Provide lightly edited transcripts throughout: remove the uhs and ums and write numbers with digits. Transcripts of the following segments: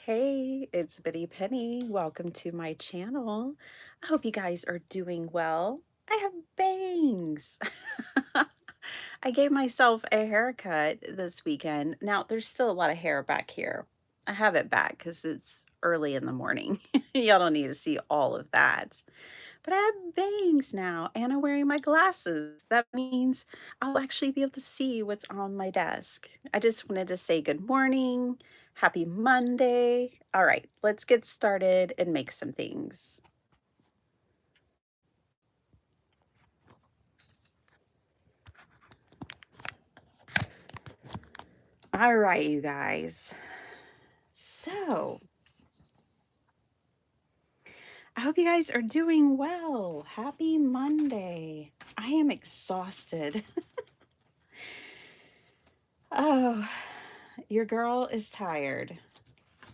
Hey, it's Bitty Penny. Welcome to my channel. I hope you guys are doing well. I have bangs. I gave myself a haircut this weekend. Now, there's still a lot of hair back here. I have it back because it's early in the morning. Y'all don't need to see all of that. But I have bangs now and I'm wearing my glasses. That means I'll actually be able to see what's on my desk. I just wanted to say good morning, happy Monday. All right, let's get started and make some things. All right, you guys. So, I hope you guys are doing well. Happy Monday. I am exhausted. Oh, your girl is tired.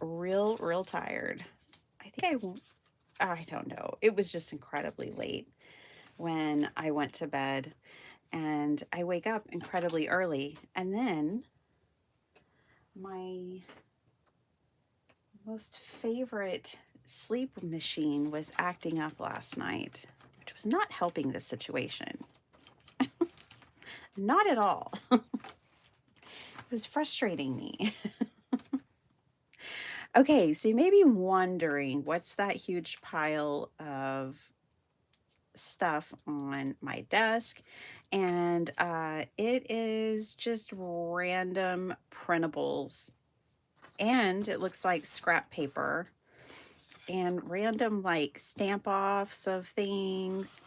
Real tired. I think I don't know. It was just incredibly late when I went to bed, and I wake up incredibly early. And then my most favorite sleep machine was acting up last night, which was not helping the situation. Not at all. It was frustrating me. Okay, so you may be wondering, what's that huge pile of stuff on my desk? And it is just random printables, and it looks like scrap paper and random like stamp offs of things.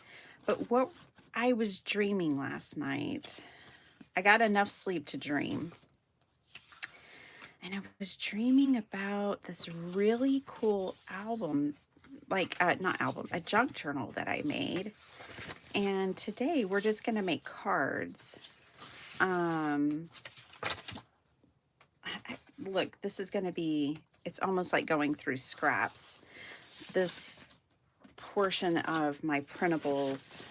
But what I was dreaming last night, I got enough sleep to dream, and I was dreaming about this really cool album, like not album, a junk journal that I made. And today we're just going to make cards. um Look, this is going to be, it's almost like going through scraps. This portion of my printables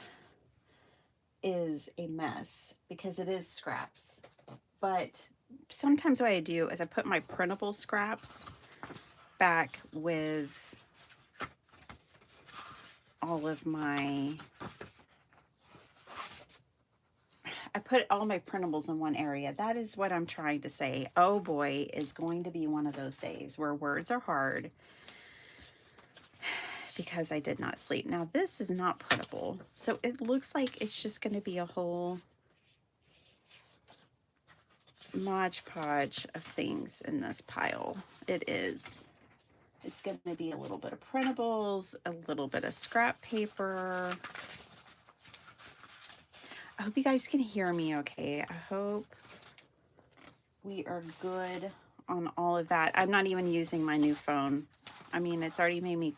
is a mess because it is scraps. But sometimes what I do is I put my printable scraps back with all of my, I put all my printables in one area. That is what I'm trying to say. Oh boy, is going to be one of those days where words are hard because I did not sleep. Now this is not printable, so it looks like it's just going to be a whole Mod Podge of things in this pile. It is. It's going to be a little bit of printables, a little bit of scrap paper. I hope you guys can hear me okay. I hope we are good on all of that. I'm not even using my new phone. I mean, it's already made me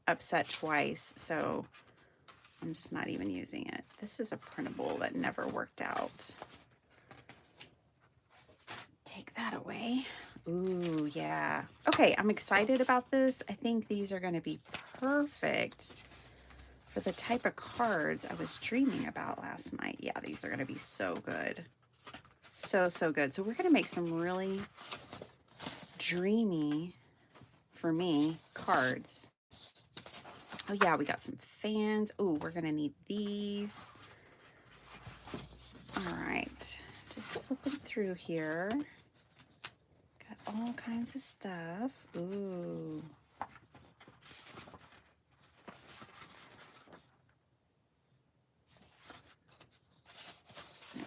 upset twice, so I'm just not even using it. This is a printable that never worked out. Take that away. Ooh, yeah. Okay, I'm excited about this. I think these are going to be perfect for the type of cards I was dreaming about last night. Yeah, these are going to be so good. So good. So we're going to make some really dreamy, for me, cards. Oh yeah, we got some fans. Oh, we're going to need these. All right, just flipping through here. Got all kinds of stuff. Ooh.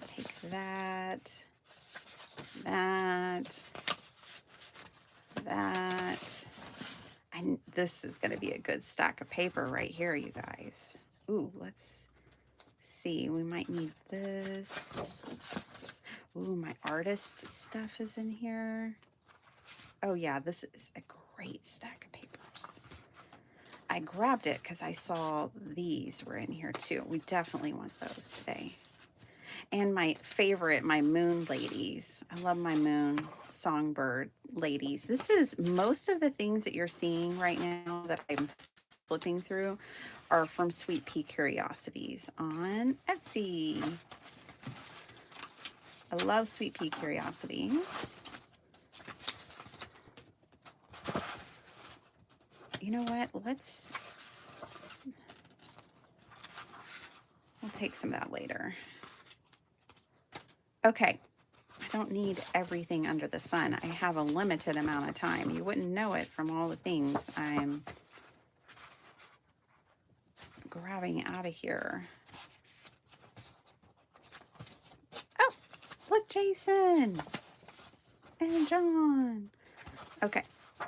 Take that, that. And this is going to be a good stack of paper right here, you guys. Ooh, let's see. We might need this. Ooh, my artist stuff is in here. Oh yeah, this is a great stack of papers. I grabbed it because I saw these were in here too. We definitely want those today. And my favorite, my moon ladies. I love my moon songbird ladies. This is most of the things that you're seeing right now that I'm flipping through are from Sweet Pea Curiosities on Etsy. I love Sweet Pea Curiosities. you know what? We'll take some of that later. Okay. I don't need everything under the sun. I have a limited amount of time. You wouldn't know it from all the things I'm grabbing out of here. Oh, look, Jason and John. Okay. I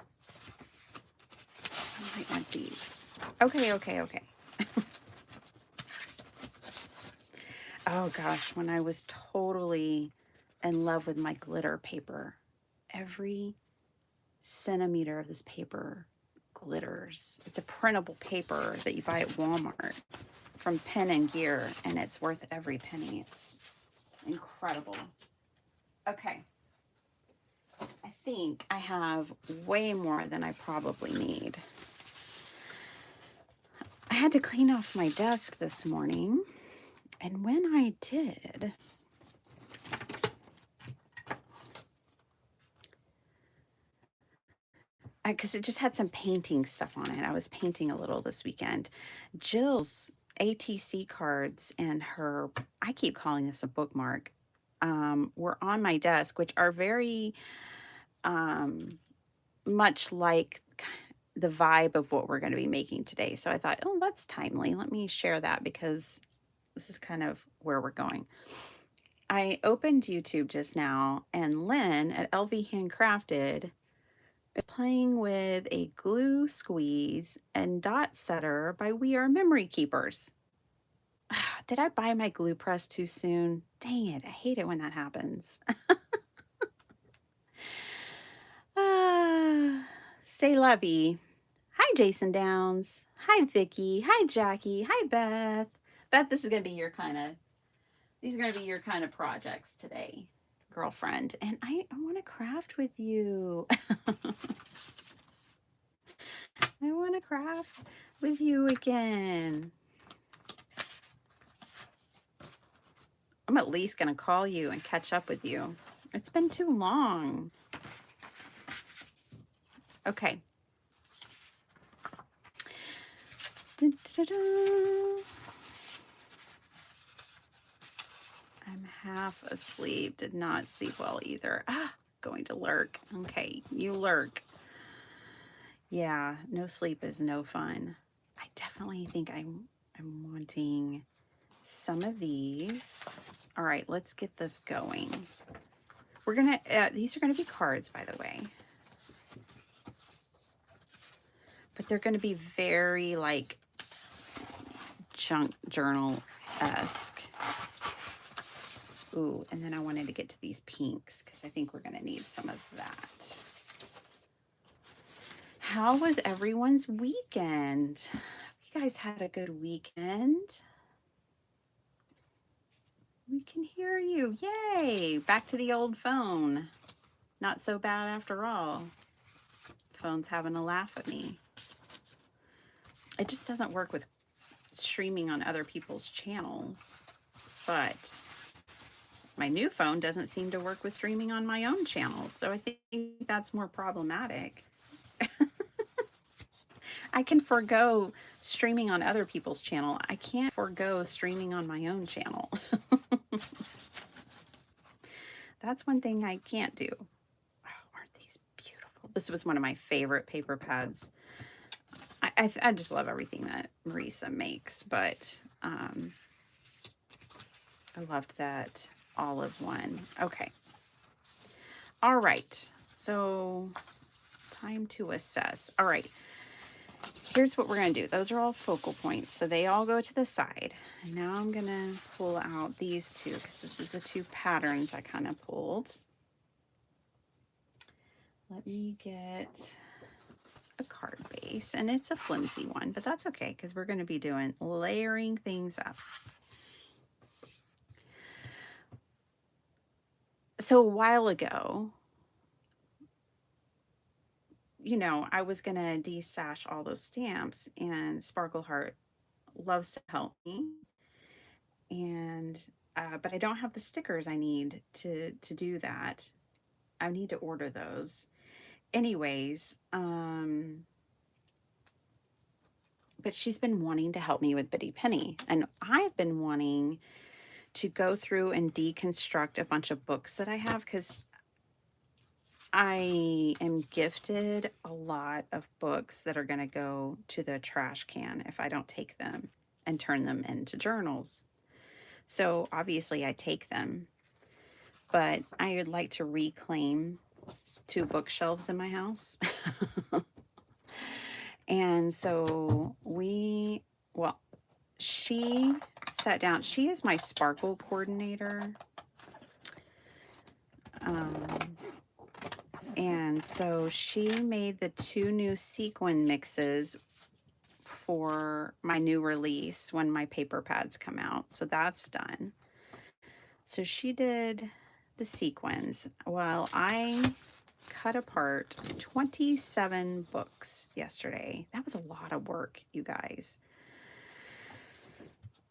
might want these. Okay. Oh gosh, when I was totally in love with my glitter paper, every centimeter of this paper glitters. It's a printable paper that you buy at Walmart from Pen and Gear, and it's worth every penny. It's incredible. Okay. I think I have way more than I probably need. I had to clean off my desk this morning, and when I did, because it just had some painting stuff on it. I was painting a little this weekend. Jill's ATC cards and her, I keep calling this a bookmark, were on my desk, which are very much like the vibe of what we're going to be making today. So I thought, oh, that's timely. Let me share that because this is kind of where we're going. I opened YouTube just now, and Lynn at LV Handcrafted playing with a glue squeeze and dot setter by We Are Memory Keepers. Did I buy my glue press too soon? Dang it, I hate it when that happens. Say lovey. Hi, Jason Downs. Hi, Vicky. Hi, Jackie. Hi, Beth. Beth, this is going to be your kind of, these are going to be your kind of projects today, girlfriend. And I want to craft with you. I want to craft with you again. I'm at least going to call you and catch up with you. It's been too long. Okay. I'm half asleep. Did not sleep well either. Going to lurk. Okay, you lurk. Yeah, no sleep is no fun. I definitely think I'm wanting some of these. All right, let's get this going. We're gonna, these are gonna be cards, by the way. But they're gonna be very like junk journal-esque. Ooh, and then I wanted to get to these pinks because I think we're gonna need some of that. How was everyone's weekend? You guys had a good weekend. We can hear you. Yay! Back to the old phone. Not so bad after all. Phone's having a laugh at me. It just doesn't work with streaming on other people's channels. But my new phone doesn't seem to work with streaming on my own channels. So I think that's more problematic. I can forego streaming on other people's channel. I can't forego streaming on my own channel. That's one thing I can't do. Oh, aren't these beautiful? This was one of my favorite paper pads. I just love everything that Marisa makes, but I loved that olive one. Okay. All right. So time to assess. All right. Here's what we're going to do. Those are all focal points, so they all go to the side. And now I'm going to pull out these two because this is the two patterns I kind of pulled. Let me get a card base, and it's a flimsy one, but that's okay because we're going to be doing layering things up. So a while ago, you know, I was going to destash all those stamps, and Sparkle Heart loves to help me. And but I don't have the stickers I need to do that. I need to order those. Anyways, but she's been wanting to help me with Bitty Penny. And I've been wanting to go through and deconstruct a bunch of books that I have because I am gifted a lot of books that are going to go to the trash can if I don't take them and turn them into journals. So obviously I take them, but I would like to reclaim 2 bookshelves in my house. And so well, she sat down. She is my sparkle coordinator. And so she made the 2 new sequin mixes for my new release when my paper pads come out. So that's done. So she did the sequins while I cut apart 27 books yesterday. That was a lot of work, you guys.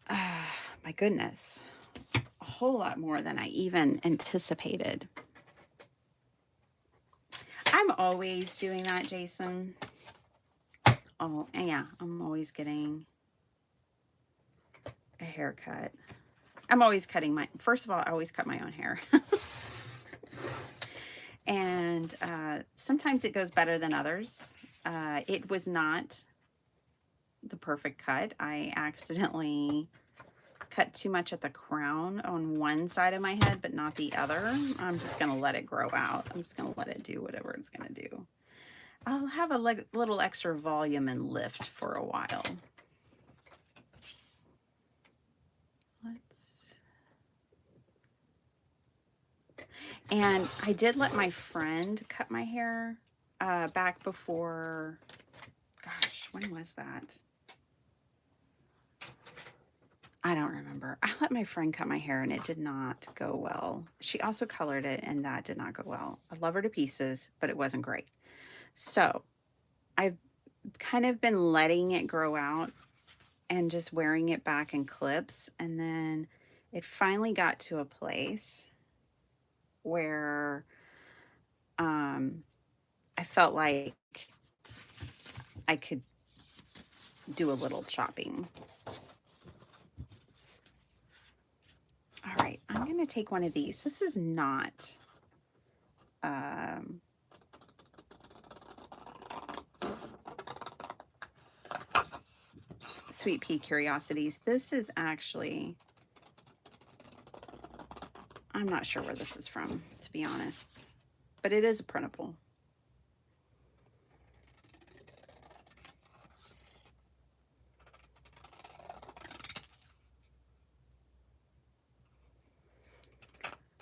My goodness. A whole lot more than I even anticipated. I'm always doing that, Jason. Oh, yeah, I'm always getting a haircut. I'm always cutting first of all, I always cut my own hair. And sometimes it goes better than others. It was not the perfect cut. I accidentally cut too much at the crown on one side of my head, but not the other. I'm just going to let it grow out. I'm just going to let it do whatever it's going to do. I'll have a little extra volume and lift for a while. And I did let my friend cut my hair back before, gosh, when was that? I don't remember. I let my friend cut my hair and it did not go well. She also colored it and that did not go well. I love her to pieces, but it wasn't great. So I've kind of been letting it grow out and just wearing it back in clips. And then it finally got to a place where I felt like I could do a little chopping. All right, I'm going to take one of these. This is not Sweet Pea Curiosities. This is actually, I'm not sure where this is from, to be honest, but it is a printable.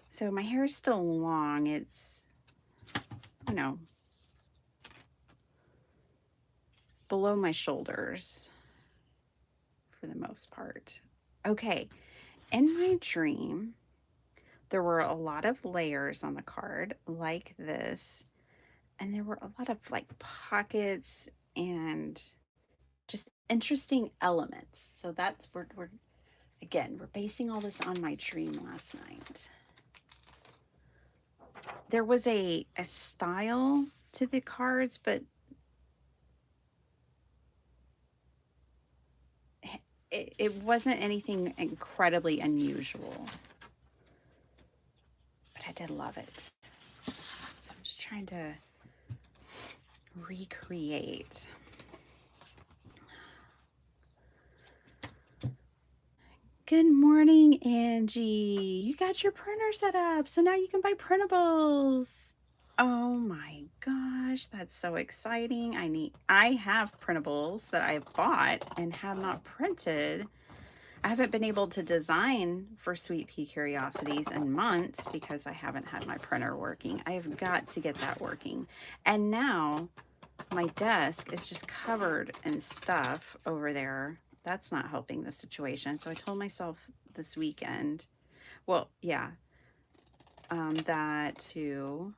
So my hair is still long. It's, you know, below my shoulders for the most part. Okay, in my dream, there were a lot of layers on the card like this, and there were a lot of like pockets and just interesting elements. So that's we're again, we're basing all this on my dream last night. There was a style to the cards, but it wasn't anything incredibly unusual. But I did love it. So I'm just trying to recreate. Good morning, Angie. You got your printer set up, so now you can buy printables. Oh my gosh, that's so exciting. I have printables that I've bought and have not printed. I haven't been able to design for Sweet Pea Curiosities in months because I haven't had my printer working. I've got to get that working. And now my desk is just covered in stuff over there. That's not helping the situation. So I told myself this weekend, well, yeah, that to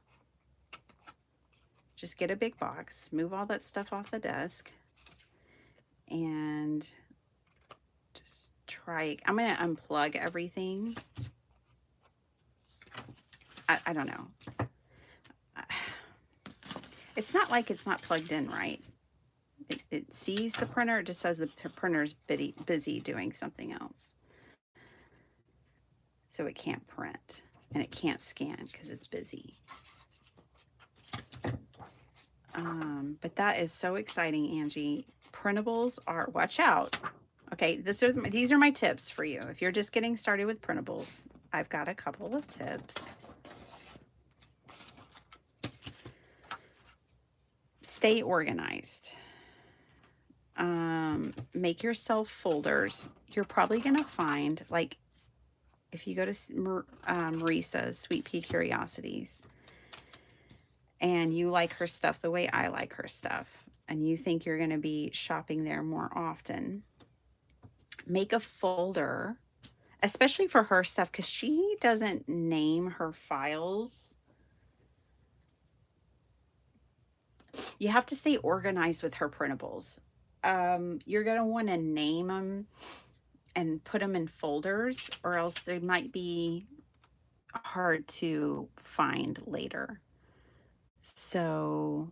just get a big box, move all that stuff off the desk, and just try. I'm going to unplug everything. I don't know. It's not like it's not plugged in right. it sees the printer. It just says the printer's busy doing something else. So it can't print and it can't scan because it's busy. But that is so exciting, Angie. Printables are, watch out. Okay, these are my tips for you. If you're just getting started with printables, I've got a couple of tips. Stay organized. Make yourself folders. You're probably going to find, like, if you go to Marisa's Sweet Pea Curiosities and you like her stuff the way I like her stuff, and you think you're going to be shopping there more often, make a folder, especially for her stuff, because she doesn't name her files. You have to stay organized with her printables. You're going to want to name them and put them in folders, or else they might be hard to find later. So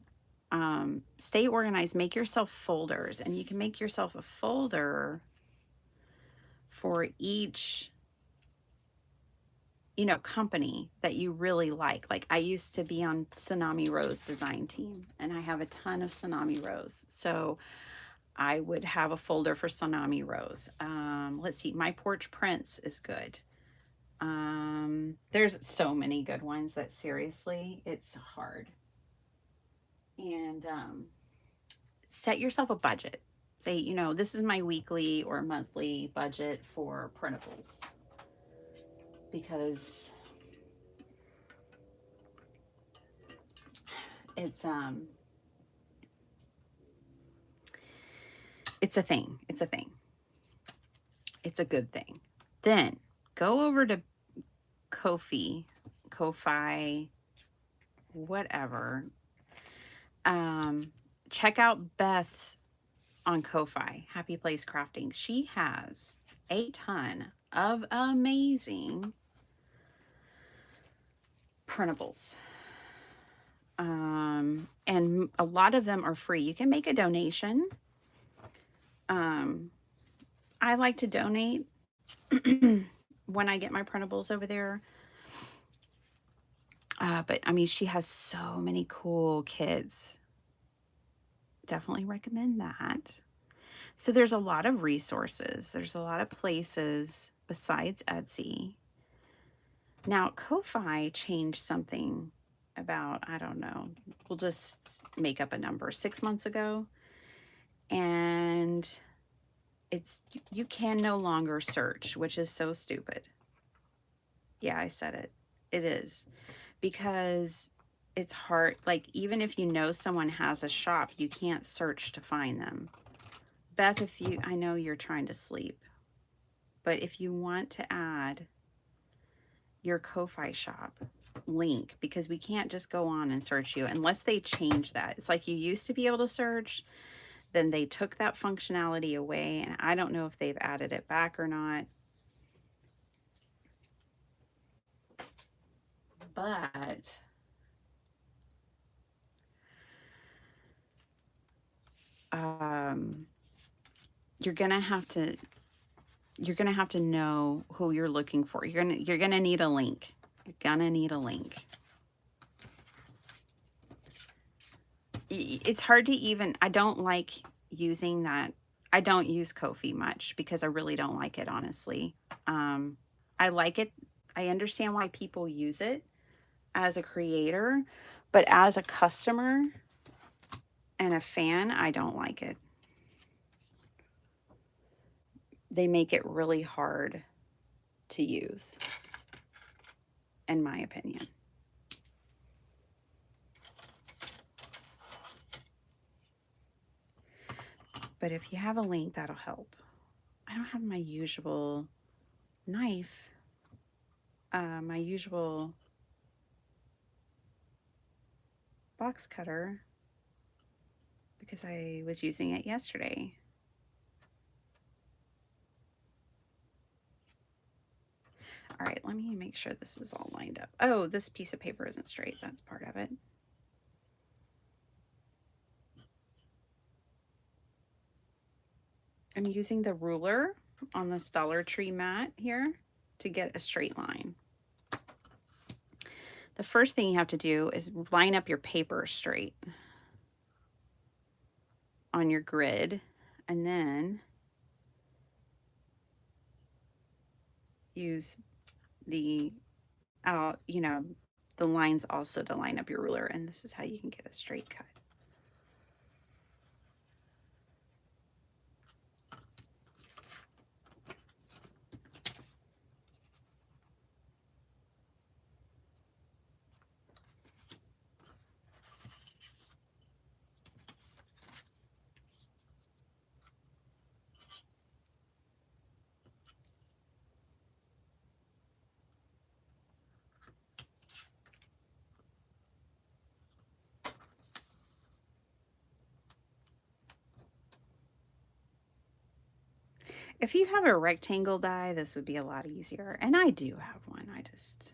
stay organized, make yourself folders, and you can make yourself a folder for each, you know, company that you really like. Like I used to be on Tsunami Rose design team, and I have a ton of Tsunami Rose. So I would have a folder for Tsunami Rose. Let's see, My Porch Prints is good. There's so many good ones that seriously, it's hard. And set yourself a budget. Say, you know, this is my weekly or monthly budget for printables, because it's a thing. It's a thing. It's a good thing. Then go over to Ko-fi, whatever. Check out Beth's on Ko-fi, Happy Place Crafting. She has a ton of amazing printables. And a lot of them are free. You can make a donation. I like to donate when I get my printables over there. But I mean, she has so many cool kids. Definitely recommend that. So there's a lot of resources. There's a lot of places besides Etsy. Now, Ko-fi changed something about, I don't know, we'll just make up a number, 6 months ago. And you can no longer search, which is so stupid. Yeah, I said it. It is. Because it's hard. Like, even if you know someone has a shop, you can't search to find them. Beth, I know you're trying to sleep, but if you want to add your Ko-fi shop link, because we can't just go on and search you unless they change that. It's like you used to be able to search, then they took that functionality away, and I don't know if they've added it back or not. But you're gonna have to know who you're looking for. You're gonna need a link. You're gonna need a link. It's hard to even, I don't like using that. I don't use Ko-fi much because I really don't like it, honestly. I like it. I understand why people use it as a creator, but as a customer and a fan, I don't like it. They make it really hard to use, in my opinion. But if you have a link, that'll help. I don't have my usual knife, my usual box cutter, because I was using it yesterday. All right, let me make sure this is all lined up. Oh, this piece of paper isn't straight. That's part of it. I'm using the ruler on this Dollar Tree mat here to get a straight line. The first thing you have to do is line up your paper straight on your grid, and then use the the lines also to line up your ruler, and this is how you can get a straight cut. If you have a rectangle die, this would be a lot easier. And I do have one. It's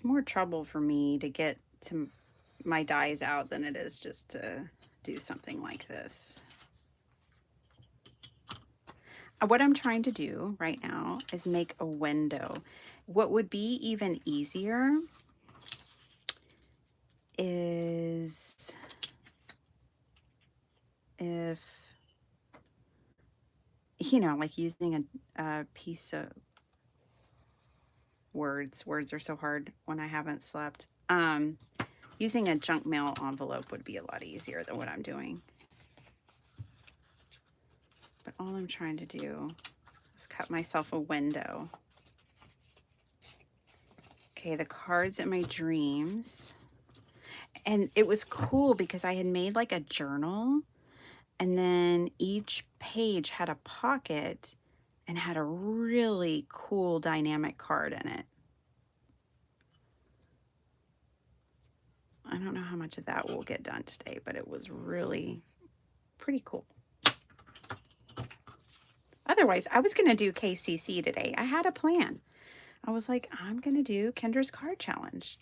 more trouble for me to get to my dies out than it is just to do something like this. What I'm trying to do right now is make a window. What would be even easier is if, like using a piece of words. Words are so hard when I haven't slept. Using a junk mail envelope would be a lot easier than what I'm doing. But all I'm trying to do is cut myself a window. Okay, the cards in my dreams. And it was cool because I had made like a journal, and then each page had a pocket and had a really cool dynamic card in it. I don't know how much of that will get done today, but it was really pretty cool. Otherwise, I was going to do KCC today. I had a plan. I was like, I'm going to do Kendra's card challenge.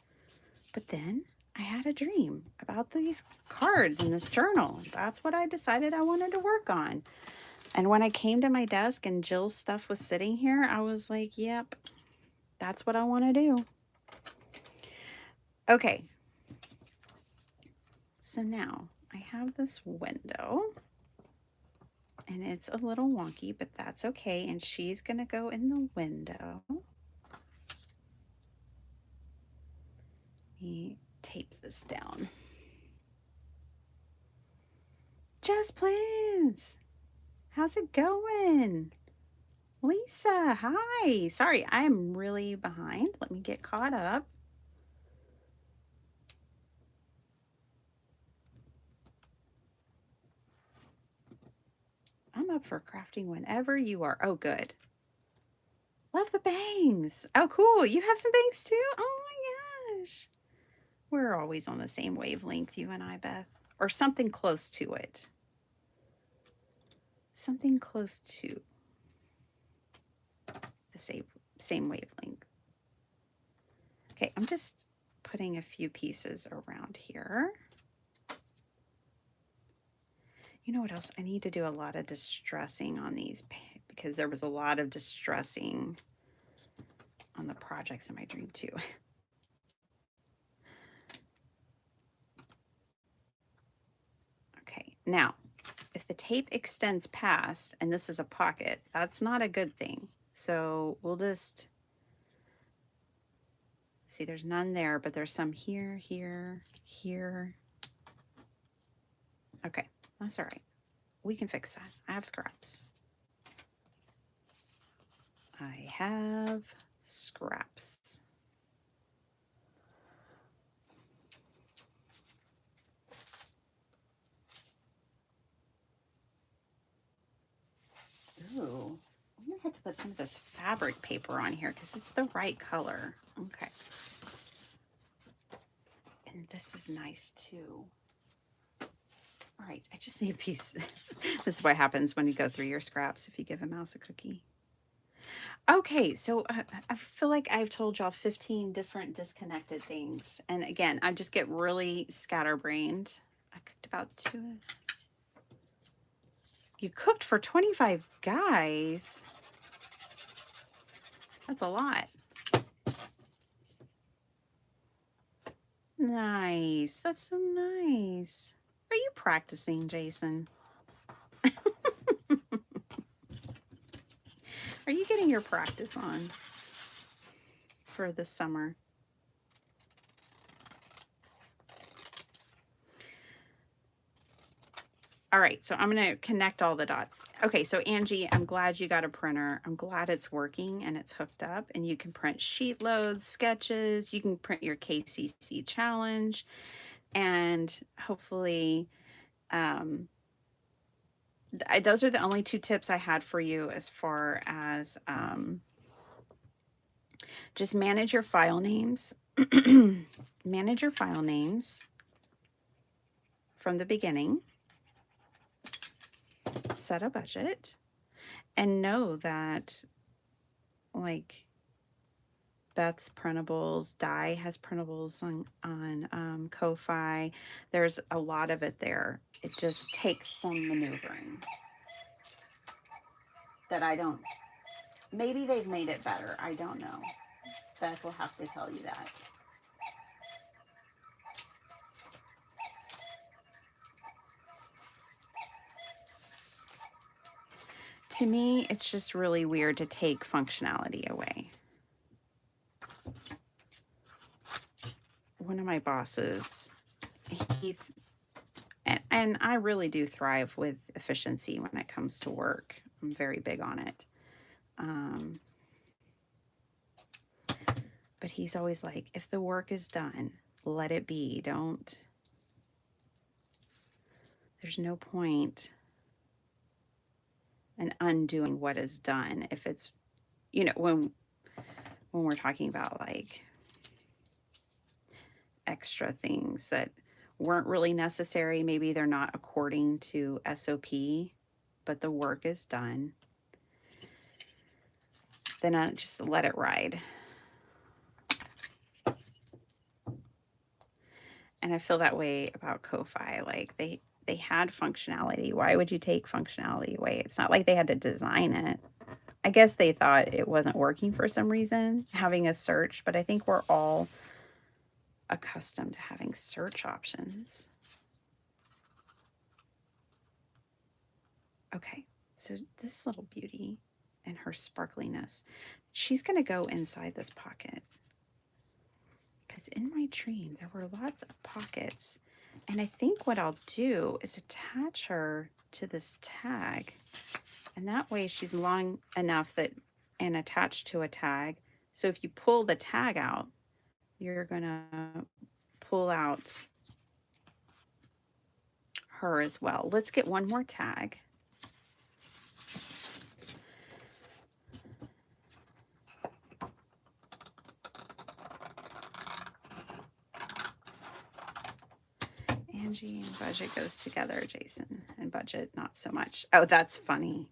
But then I had a dream about these cards in this journal. That's what I decided I wanted to work on. And when I came to my desk and Jill's stuff was sitting here, I was like, yep, that's what I want to do. Okay. So now I have this window, and it's a little wonky, but that's okay. And she's going to go in the window. Let me tape this down. Just Plans. How's it going? Lisa, hi. Sorry, I'm really behind. Let me get caught up. I'm up for crafting whenever you are. Oh, good. Love the bangs. Oh, cool. You have some bangs too? Oh my gosh. We're always on the same wavelength, you and I, Beth. Or something close to it. Something close to the same wavelength. Okay, I'm just putting a few pieces around here. You know what else? I need to do a lot of distressing on these because there was a lot of distressing on the projects in my dream too. Okay, now, if the tape extends past, and this is a pocket, that's not a good thing. So we'll just, see there's none there, but there's some here, here, here. Okay, that's all right. We can fix that. I have scraps. I have scraps. Ooh, I'm gonna have to put some of this fabric paper on here because it's the right color. Okay. And this is nice too. All right, I just need a piece. This is what happens when you go through your scraps if you give a mouse a cookie. Okay, so I feel like I've told y'all 15 different disconnected things. And again, I just get really scatterbrained. I cooked about 2. You cooked for 25 guys? That's a lot. Nice. That's so nice. Are you practicing, Jason? Are you getting your practice on for the summer? All right, so I'm going to connect all the dots. Okay, so Angie, I'm glad you got a printer. I'm glad it's working and it's hooked up, and you can print sheet loads, sketches, you can print your KCC challenge, and hopefully those are the only two tips I had for you as far as just manage your file names. Manage your file names from the beginning. Set a budget and know that, like, Beth's printables, Di has printables on Ko-Fi. There's a lot of it there. It just takes some maneuvering that I don't. Maybe they've made it better. I don't know. Beth will have to tell you that. To me, it's just really weird to take functionality away. One of my bosses, Heath, and I really do thrive with efficiency when it comes to work. I'm very big on it. But he's always like, if the work is done, let it be. There's no point in undoing what is done if it's, when we're talking about like extra things that weren't really necessary, maybe they're not according to SOP, but the work is done, then I just let it ride. And I feel that way about Ko-Fi. Like they had functionality. Why would you take functionality away? It's not like they had to design it. I guess they thought it wasn't working for some reason, having a search, but I think we're all accustomed to having search options. Okay, so this little beauty and her sparkliness, she's going to go inside this pocket. Because in my dream, there were lots of pockets. And I think what I'll do is attach her to this tag. And that way she's long enough that and attached to a tag. So if you pull the tag out, you're going to pull out her as well. Let's get one more tag. Angie and budget goes together, Jason, and budget not so much. Oh, that's funny.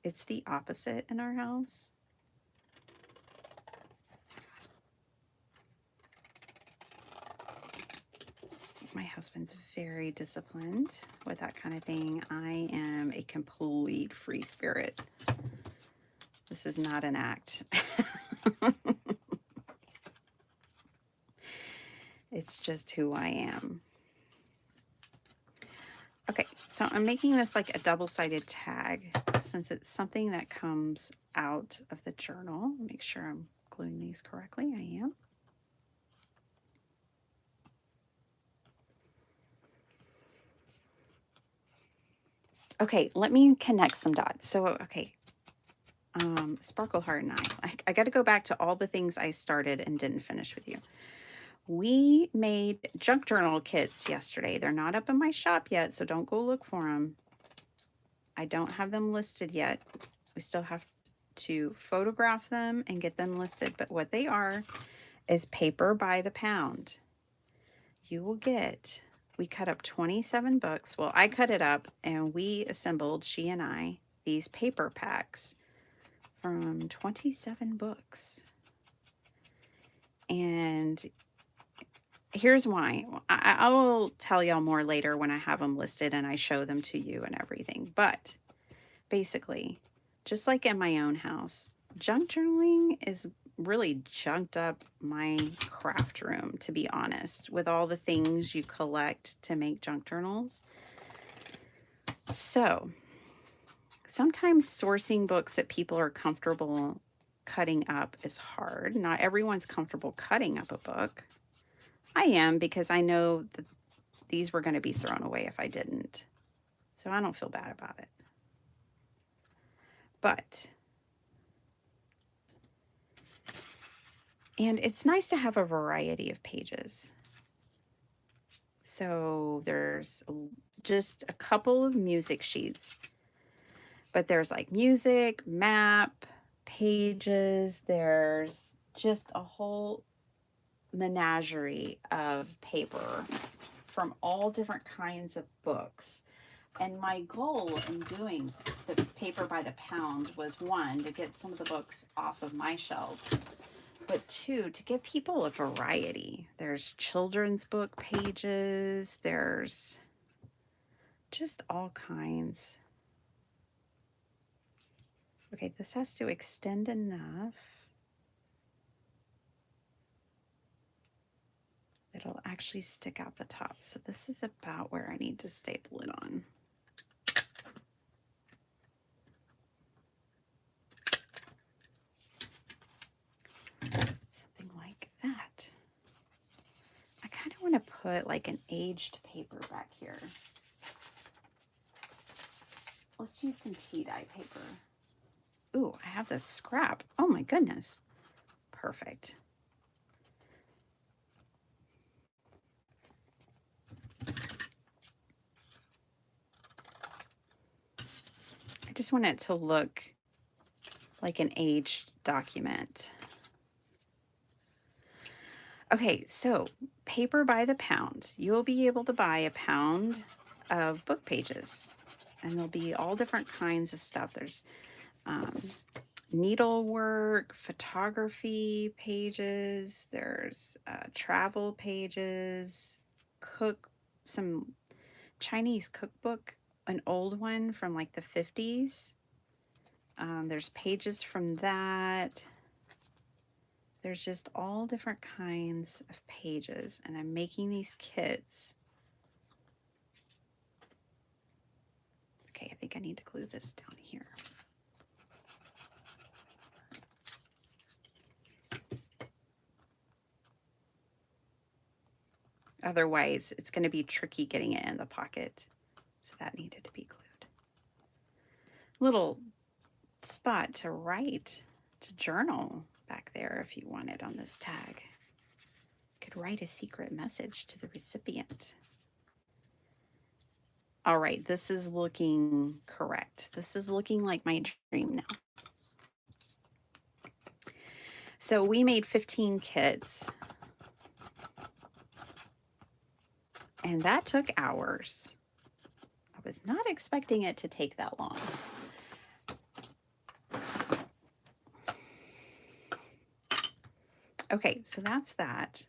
It's the opposite in our house. My husband's very disciplined with that kind of thing. I am a complete free spirit. This is not an act. It's just who I am. Okay, so I'm making this like a double-sided tag since it's something that comes out of the journal. Make sure I'm gluing these correctly. I am. Okay, let me connect some dots. So, okay, Sparkle Heart and I got to go back to all the things I started and didn't finish with you. We made junk journal kits yesterday. They're not up in my shop yet, so don't go look for them. I don't have them listed yet. We still have to photograph them and get them listed, but what they are is paper by the pound. You will get, we cut up 27 books. Well, I cut it up and we assembled, she and I, these paper packs from 27 books. And here's why. I will tell y'all more later when I have them listed and I show them to you and everything. But basically, just like in my own house. Junk journaling is really junked up my craft room, to be honest, with all the things you collect to make junk journals. So sometimes sourcing books that people are comfortable cutting up is hard. Not everyone's comfortable cutting up a book. I am, because I know that these were going to be thrown away if I didn't. So I don't feel bad about it. And it's nice to have a variety of pages. So there's just a couple of music sheets, but there's like music, map, pages. There's just a whole menagerie of paper from all different kinds of books. And my goal in doing the paper by the pound was, one, to get some of the books off of my shelves, but two, to give people a variety. There's children's book pages, there's just all kinds. Okay, this has to extend enough. It'll actually stick out the top. So this is about where I need to staple it on. Something like that. I kind of want to put like an aged paper back here. Let's use some tea dye paper. Ooh, I have this scrap. Oh my goodness. Perfect. I just want it to look like an aged document. Okay, so paper by the pound. You'll be able to buy a pound of book pages, and there'll be all different kinds of stuff. There's needlework, photography pages, there's travel pages, some Chinese cookbook, an old one from like the 50s. There's pages from that. There's just all different kinds of pages, and I'm making these kits. Okay, I think I need to glue this down here. Otherwise, it's going to be tricky getting it in the pocket. So that needed to be glued. Little spot to write, to journal back there if you wanted on this tag. You could write a secret message to the recipient. All right, this is looking correct. This is looking like my dream now. So we made 15 kits. And that took hours. I was not expecting it to take that long. Okay, so that's that.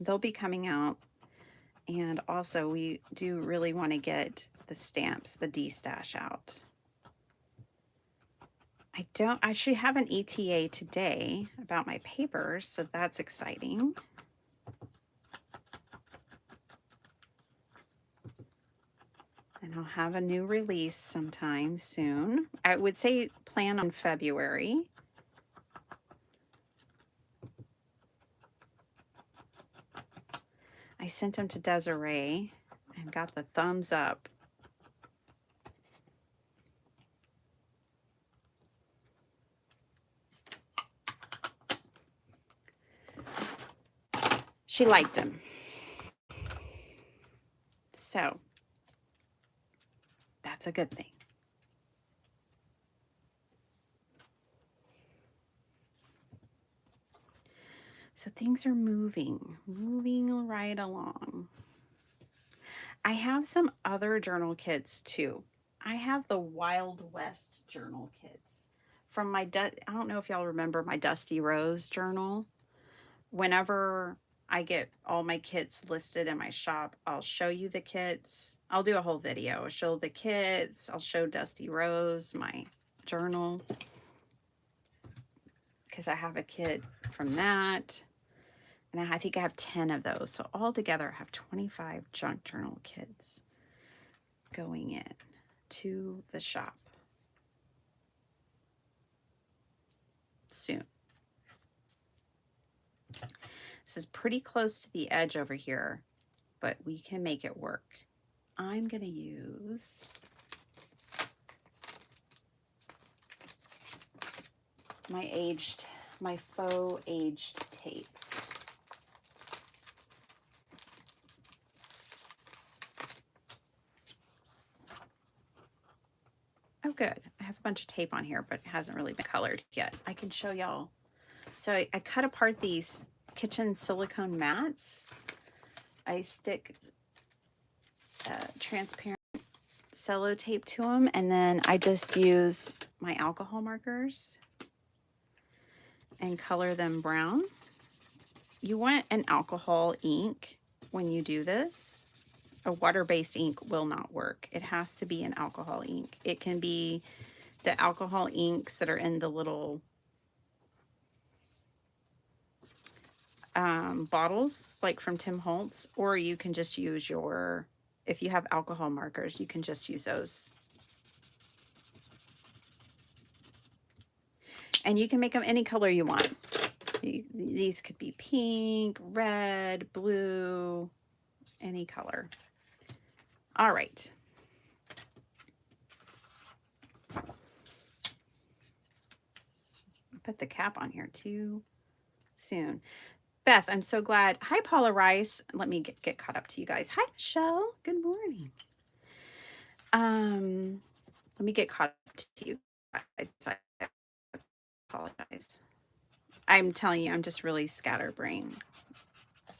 They'll be coming out. And also, we do really want to get the stamps, the D-stash out. I actually have an ETA today about my papers, so that's exciting. And I'll have a new release sometime soon. I would say plan on February. I sent them to Desiree and got the thumbs up. She liked them. So that's a good thing. So things are moving right along. I have some other journal kits too. I have the Wild West journal kits from I don't know if y'all remember my Dusty Rose journal. Whenever I get all my kits listed in my shop. I'll show you the kits. I'll do a whole video. I'll show the kits. I'll show Dusty Rose my journal because I have a kit from that. And I think I have 10 of those. So altogether, I have 25 junk journal kits going in to the shop soon. This is pretty close to the edge over here, but we can make it work. I'm going to use my faux aged tape. Oh, good. I have a bunch of tape on here, but it hasn't really been colored yet. I can show y'all. So I cut apart these kitchen silicone mats. I stick transparent cello tape to them, and then I just use my alcohol markers and color them brown. You want an alcohol ink when you do this. A water-based ink will not work. It has to be an alcohol ink. It can be the alcohol inks that are in the little bottles, like from Tim Holtz, or you can just use your, if you have alcohol markers, you can just use those. And you can make them any color you want. These could be pink, red, blue, any color. All right. Put the cap on here too soon. Beth, I'm so glad. Hi, Paula Rice. Let me get caught up to you guys. Hi, Michelle. Good morning. Let me get caught up to you guys. I apologize. I'm telling you, I'm just really scatterbrained.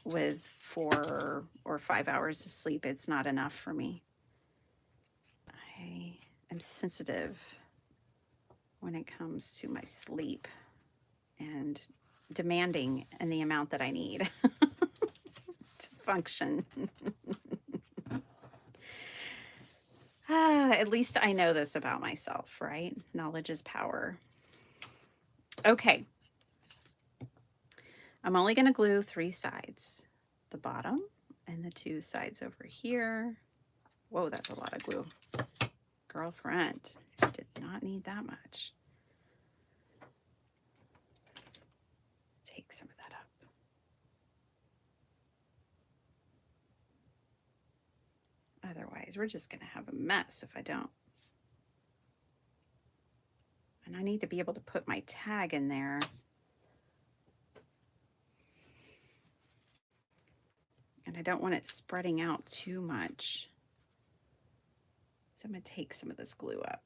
With 4 or 5 hours of sleep, it's not enough for me. I am sensitive when it comes to my sleep and demanding in the amount that I need to function. At least I know this about myself, right? Knowledge is power. Okay. I'm only going to glue 3 sides, the bottom and the 2 sides over here. Whoa, that's a lot of glue. Girlfriend, did not need that much. Take some of that up. Otherwise, we're just going to have a mess if I don't. And I need to be able to put my tag in there. And I don't want it spreading out too much. So I'm going to take some of this glue up.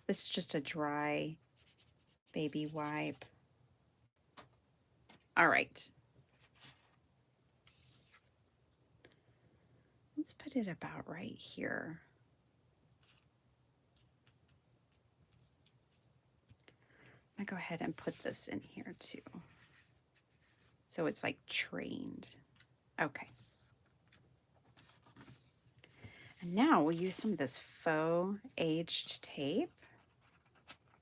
This is just a dry baby wipe. All right. Let's put it about right here. I go ahead and put this in here too. So it's like trained. Okay. And now we'll use some of this faux aged tape.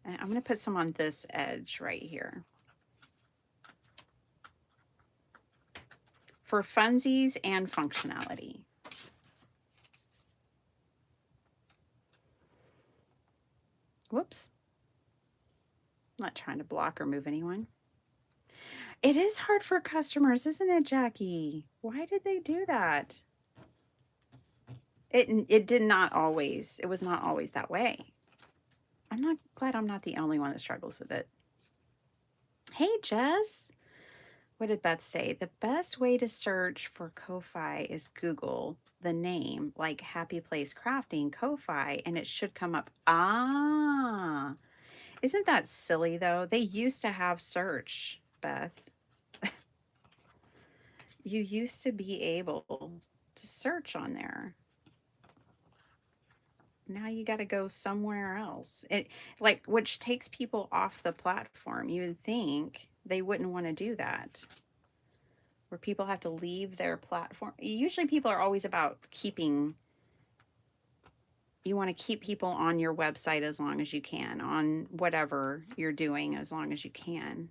And I'm going to put some on this edge right here. For funsies and functionality. Whoops. I'm not trying to block or move anyone. It is hard for customers, isn't it, Jackie? Why did they do that? It did not always. It was not always that way. I'm not glad I'm not the only one that struggles with it. Hey, Jess. What did Beth say? The best way to search for Ko-Fi is Google the name, like Happy Place Crafting Ko-Fi, and it should come up. Ah, isn't that silly though? They used to have search, Beth. You used to be able to search on there. now you got to go somewhere else. It like which takes people off the platform. You would think they wouldn't want to do that. Where people have to leave their platform. Usually people are always about keeping, you want to keep people on your website as long as you can, on whatever you're doing as long as you can.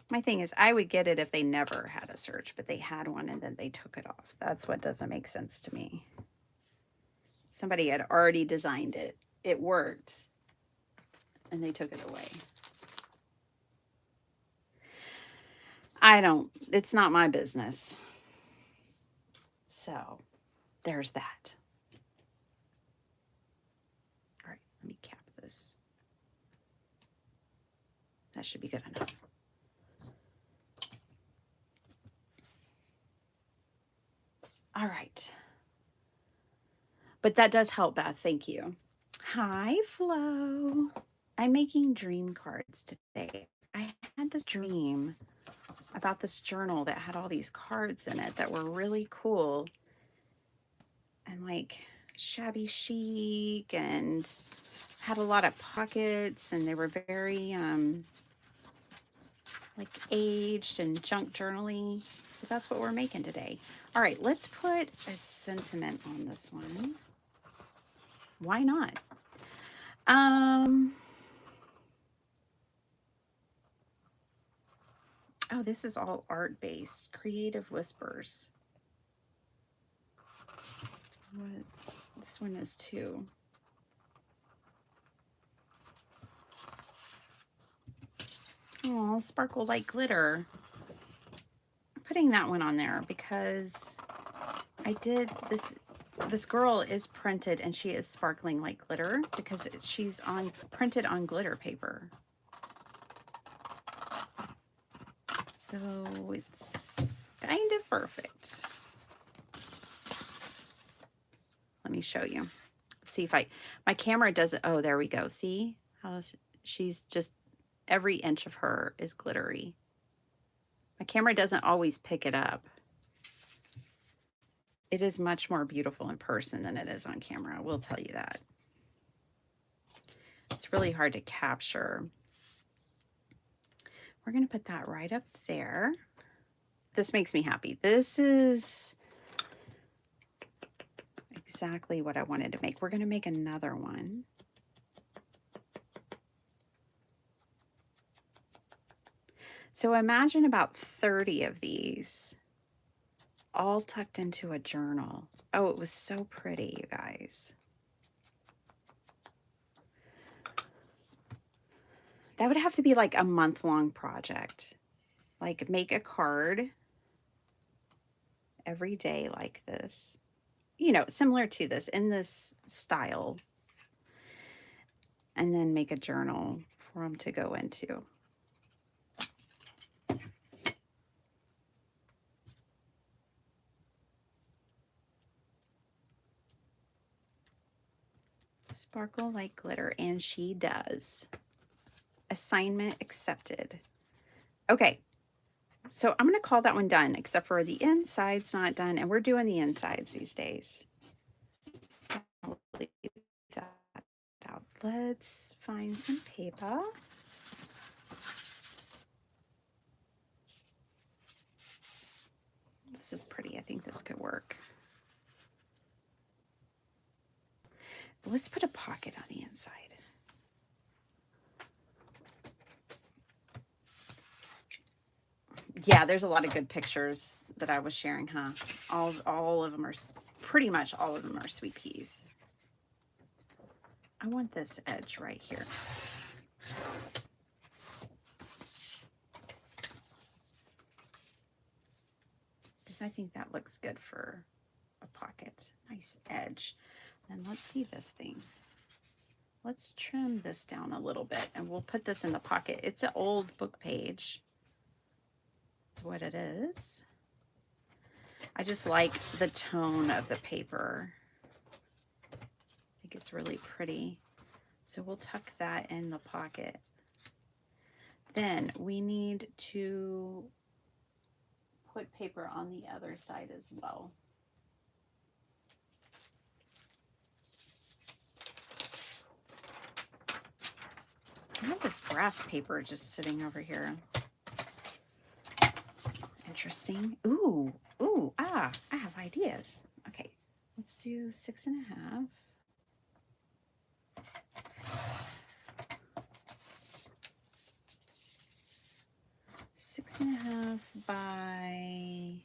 My thing is, I would get it if they never had a search, but they had one and then they took it off. That's what doesn't make sense to me. Somebody had already designed it. It worked. And they took it away. It's not my business. So, there's that. All right, let me cap this. That should be good enough. All right. But that does help, Beth. Thank you. Hi, Flo. I'm making dream cards today. I had this dream about this journal that had all these cards in it that were really cool and like shabby chic and had a lot of pockets, and they were very like aged and junk journaly. So that's what we're making today. All right, let's put a sentiment on this one. Why not? Oh, this is all art-based. Creative Whispers. What? This one is too. Oh, sparkle like glitter. I'm putting that one on there because I did this. This girl is printed and she is sparkling like glitter because she's printed on glitter paper. So it's kind of perfect. Let me show you. See if my camera doesn't, oh, there we go. See how she's just, every inch of her is glittery. My camera doesn't always pick it up. It is much more beautiful in person than it is on camera. I will tell you that. It's really hard to capture. We're going to put that right up there. This makes me happy. This is exactly what I wanted to make. We're going to make another one. So imagine about 30 of these all tucked into a journal. Oh, it was so pretty, you guys. That would have to be like a month-long project. Like make a card every day like this. You know, similar to this, in this style. And then make a journal for them to go into. Sparkle like glitter, and she does. Assignment accepted. Okay, so I'm going to call that one done, except for the inside's not done, and we're doing the insides these days. I'll leave that out. Let's find some paper. This is pretty. I think this could work. Let's put a pocket on the inside. Yeah, there's a lot of good pictures that I was sharing, huh? All of them are, pretty much all of them are sweet peas. I want this edge right here. Because I think that looks good for a pocket. Nice edge. And let's see this thing. Let's trim this down a little bit and we'll put this in the pocket. It's an old book page. That's what it is. I just like the tone of the paper. I think it's really pretty. So we'll tuck that in the pocket. Then we need to put paper on the other side as well. this graph paper just sitting over here? Interesting. Ooh, ooh, I have ideas. Okay, let's do 6.5. 6.5 by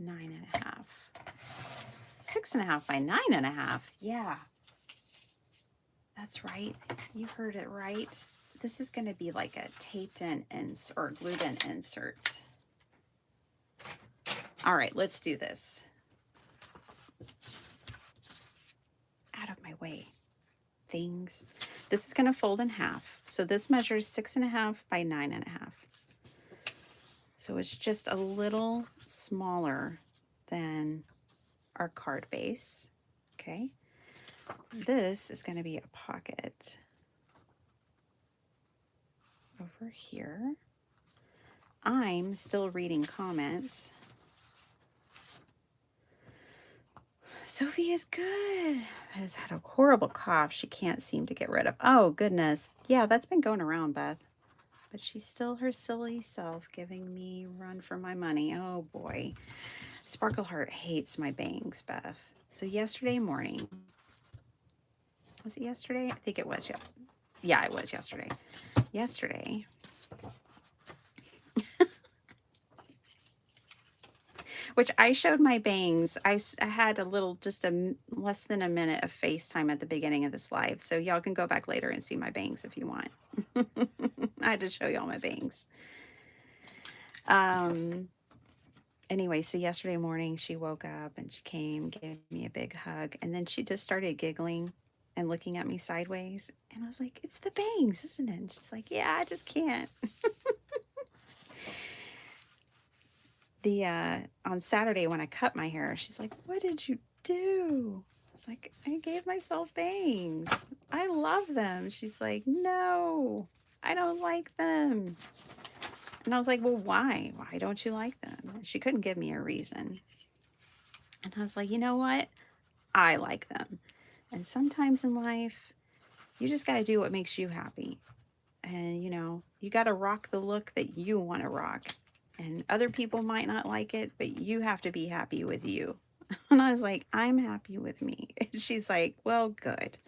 9.5. 6.5 by 9.5. Yeah, that's right. You heard it right. This is going to be like a taped in insert or glued in insert. All right, let's do this. Out of my way, things. This is going to fold in half. So this measures 6.5 by 9.5. So it's just a little smaller than our card base. Okay. This is going to be a pocket over here. I'm still reading comments. Sophie is good. Has had a horrible cough she can't seem to get rid of. Oh, goodness. Yeah, that's been going around, Beth. But she's still her silly self giving me run for my money. Oh, boy. Sparkleheart hates my bangs, Beth. So yesterday morning, was it yesterday? I think it was. Yeah, it was yesterday. Yesterday, which I showed my bangs. I had a little, just less than a minute of FaceTime at the beginning of this live. So y'all can go back later and see my bangs if you want. I had to show y'all my bangs. Anyway, so yesterday morning she woke up and she came, gave me a big hug, and then she just started giggling and looking at me sideways. And I was like, it's the bangs, isn't it? And she's like, yeah, I just can't. On Saturday when I cut my hair, she's like, what did you do? It's like, I gave myself bangs. I love them. She's like, no, I don't like them. And I was like, well, why? Why don't you like them? And she couldn't give me a reason. And I was like, you know what? I like them. And sometimes in life, you just got to do what makes you happy. And, you got to rock the look that you want to rock. And other people might not like it, but you have to be happy with you. And I was like, I'm happy with me. And she's like, well, good.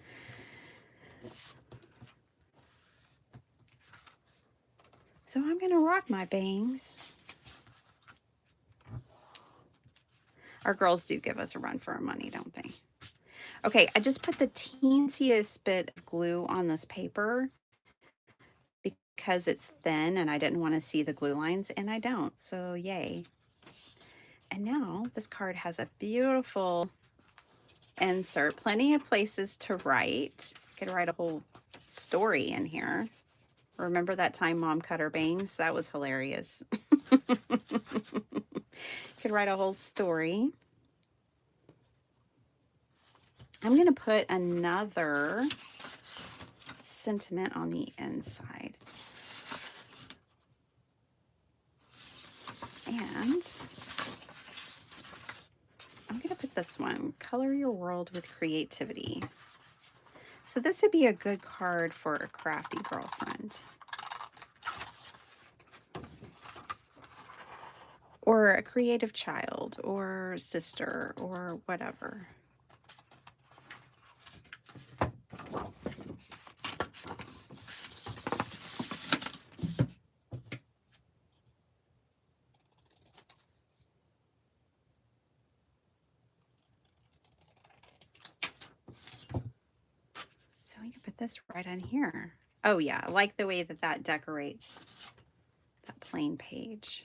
So I'm going to rock my bangs. Our girls do give us a run for our money, don't they? Okay, I just put the teensiest bit of glue on this paper because it's thin and I didn't want to see the glue lines, and I don't, so yay. And now this card has a beautiful insert, plenty of places to write. I could write a whole story in here. Remember that time Mom cut her bangs? That was hilarious. Could write a whole story. I'm going to put another sentiment on the inside. And I'm going to put this one, color your world with creativity. So this would be a good card for a crafty girlfriend. Or a creative child or sister or whatever. So we can put this right on here. Oh yeah, I like the way that that decorates that plain page.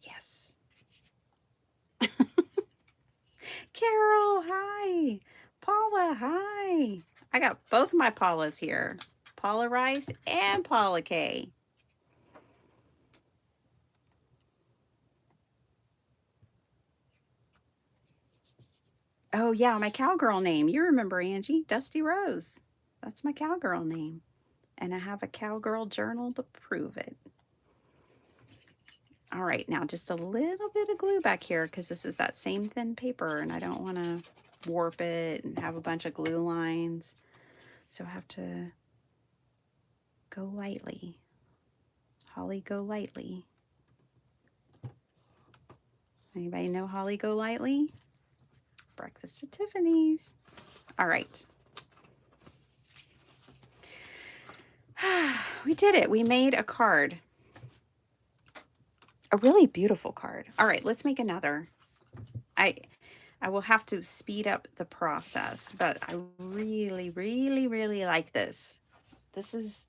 Yes. Carol, hi. Paula, hi. I got both my Paulas here. Paula Rice and Paula K. Oh yeah, my cowgirl name. You remember Angie, Dusty Rose. That's my cowgirl name. And I have a cowgirl journal to prove it. All right, now just a little bit of glue back here because this is that same thin paper and I don't want to warp it and have a bunch of glue lines. So I have to go lightly. Holly, go lightly. Anybody know Holly, go lightly? Breakfast at Tiffany's. All right. We did it. We made a card. A really beautiful card. All right, let's make another. I will have to speed up the process, but I really, really, really like this. This is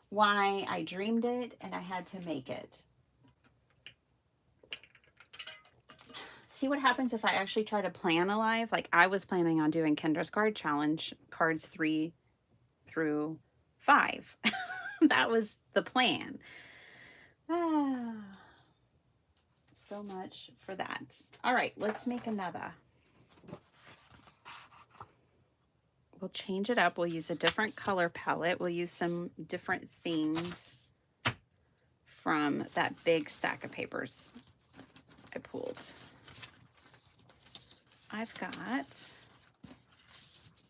why I dreamed it and I had to make it. See what happens if I actually try to plan a live? Like I was planning on doing Kendra's Card Challenge, cards 3 through 5. That was the plan. Ah, so much for that. All right, let's make another. We'll change it up. We'll use a different color palette. We'll use some different things from that big stack of papers I pulled. I've got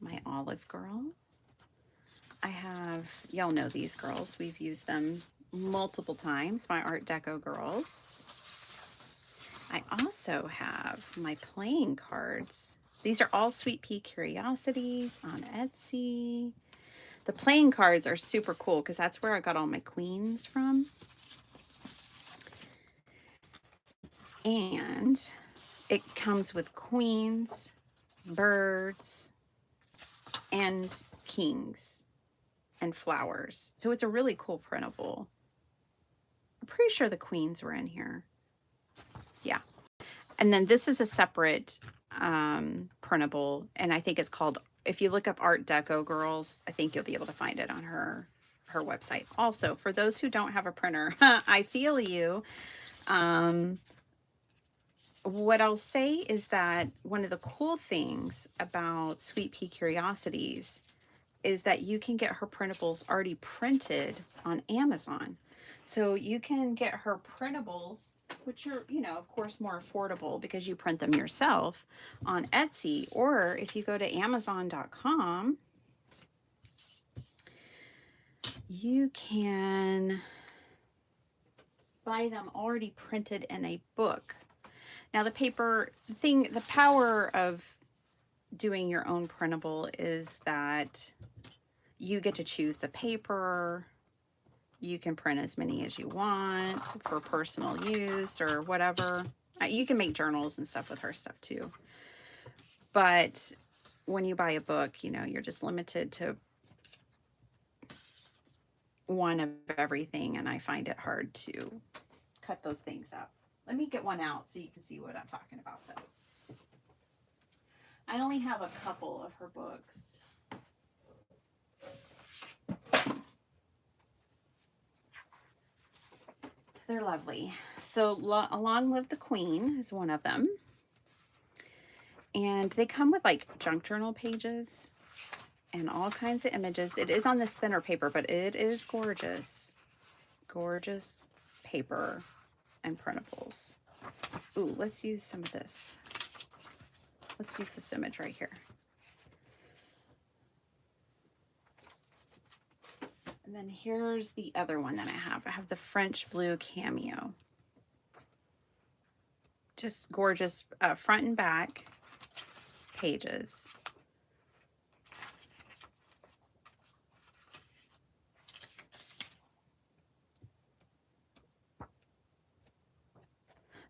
my Olive Girl. I have, y'all know these girls. We've used them multiple times, my Art Deco girls. I also have my playing cards. These are all Sweet Pea Curiosities on Etsy. The playing cards are super cool because that's where I got all my queens from. And it comes with queens, birds, and kings and flowers. So it's a really cool printable. I'm pretty sure the queens were in here. Yeah. And then this is a separate printable, and I think it's called, if you look up Art Deco Girls, I think you'll be able to find it on her website. Also, for those who don't have a printer, I feel you. What I'll say is that one of the cool things about Sweet Pea Curiosities is that you can get her printables already printed on Amazon. So you can get her printables, which are, you know, of course, more affordable because you print them yourself on Etsy. Or if you go to Amazon.com, you can buy them already printed in a book. Now the power of doing your own printable is that you get to choose the paper. You can print as many as you want for personal use or whatever. You can make journals and stuff with her stuff too. But when you buy a book, you know, you're just limited to one of everything, and I find it hard to cut those things up. Let me get one out so you can see what I'm talking about, though. I only have a couple of her books. They're lovely. So Long Live the Queen is one of them. And they come with like junk journal pages and all kinds of images. It is on this thinner paper, but it is gorgeous. Gorgeous paper and printables. Ooh, let's use some of this. Let's use this image right here. And then here's the other one that I have. I have the French Blue Cameo. Just gorgeous front and back pages.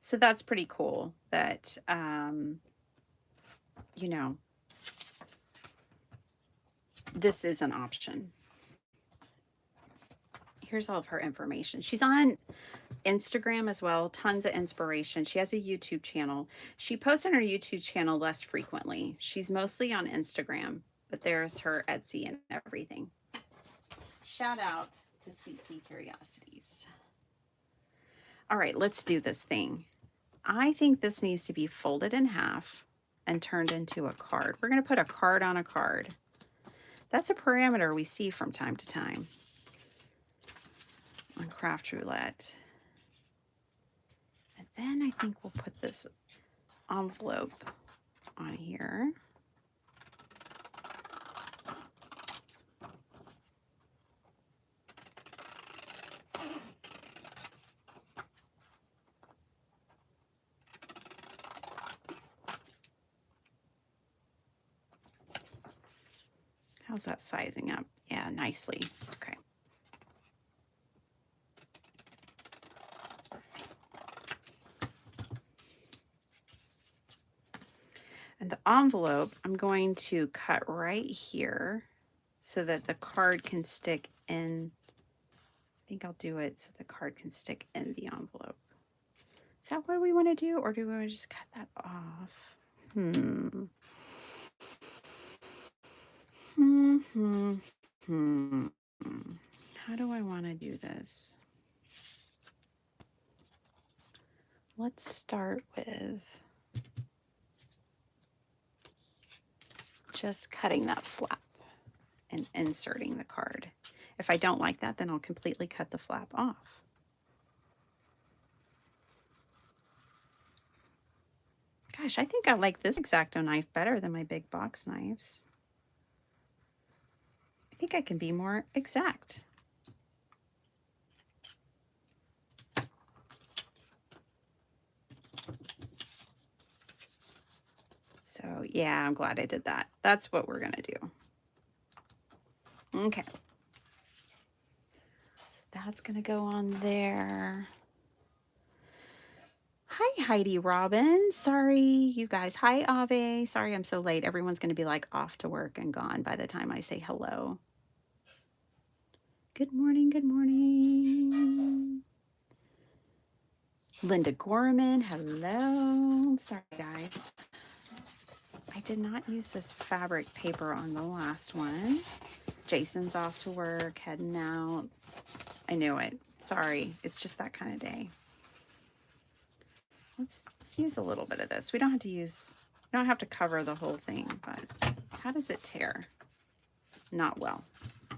So that's pretty cool that, you know, this is an option. Here's all of her information. She's on Instagram as well, tons of inspiration. She has a YouTube channel. She posts on her YouTube channel less frequently. She's mostly on Instagram, but there's her Etsy and everything. Shout out to Sweet Pea Curiosities. All right, let's do this thing. I think this needs to be folded in half and turned into a card. We're going to put a card on a card. That's a parameter we see from time to time on Craft Roulette. And then I think we'll put this envelope on here. How's that sizing up? Yeah, nicely. Okay. And the envelope, I'm going to cut right here so that the card can stick in. I think I'll do it so the card can stick in the envelope. Is that what we want to do, or do we want to just cut that off? How do I want to do this? Let's start with just cutting that flap and inserting the card. If I don't like that, then I'll completely cut the flap off. Gosh, I think I like this X-Acto knife better than my big box knives. I think I can be more exact. So yeah, I'm glad I did that. That's what we're gonna do. Okay. So that's gonna go on there. Hi, Heidi Robin. Sorry, you guys. Hi, Ave. Sorry I'm so late. Everyone's gonna be like off to work and gone by the time I say hello. Good morning, good morning. Linda Gorman, hello. Sorry, guys. I did not use this fabric paper on the last one. Jason's off to work, heading out. I knew it. Sorry, it's just that kind of day. Let's use a little bit of this. We don't have to cover the whole thing, but how does it tear? Not well.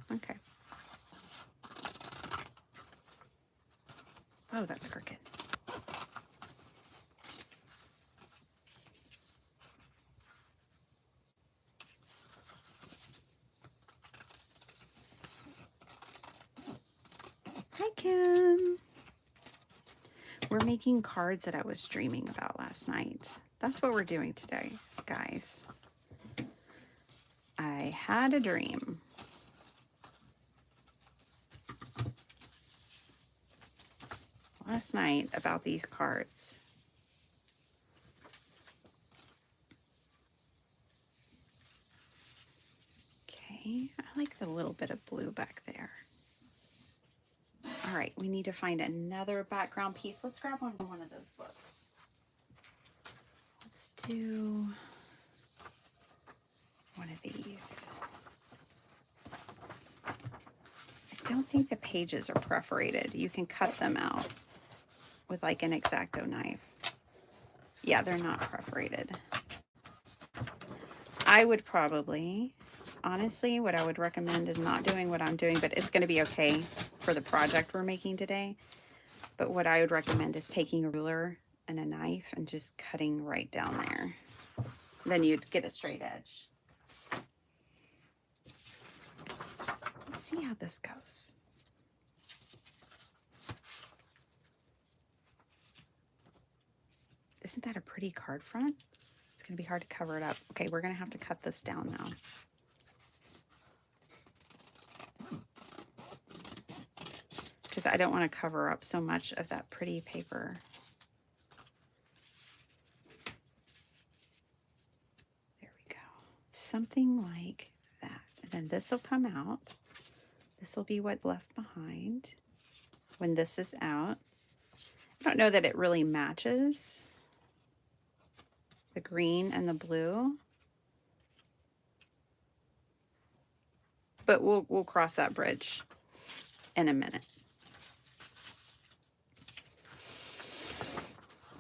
Okay. Oh, that's crooked. Hi, Kim. We're making cards that I was dreaming about last night. That's what we're doing today, guys. I had a dream. Last night about these cards. Okay, I like the little bit of blue back there. All right, we need to find another background piece. Let's grab one of those books. Let's do one of these. I don't think the pages are perforated. You can cut them out with like an X-Acto knife. Yeah, they're not perforated. I would probably, honestly, what I would recommend is not doing what I'm doing, but it's going to be okay for the project we're making today. But what I would recommend is taking a ruler and a knife and just cutting right down there. Then you'd get a straight edge. Let's see how this goes. Isn't that a pretty card front? It's going to be hard to cover it up. Okay, we're going to have to cut this down now. Because I don't want to cover up so much of that pretty paper. There we go. Something like that. And then this will come out. This will be what's left behind when this is out. I don't know that it really matches the green and the blue, but we'll cross that bridge in a minute.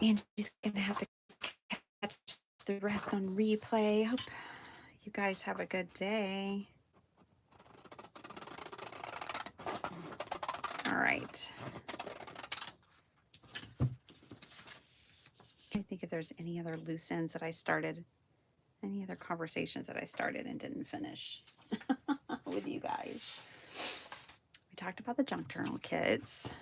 Angie's gonna have to catch the rest on replay. Hope you guys have a good day. right. I think if there's any other loose ends that I started, any other conversations that I started and didn't finish with you guys. We talked about the junk journal kits.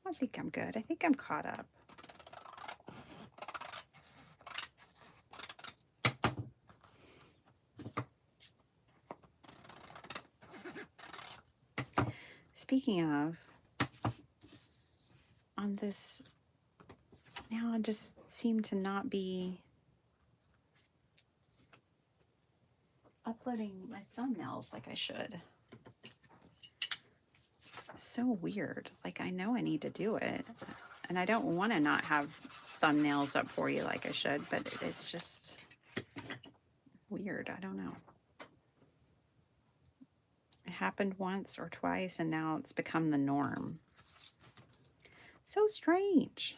I think I'm good. I think I'm caught up. Speaking of, on this, now I just seem to not be uploading my thumbnails like I should. So weird. Like, I know I need to do it, and I don't want to not have thumbnails up for you like I should, but it's just weird. I don't know. It happened once or twice, and now it's become the norm. So strange.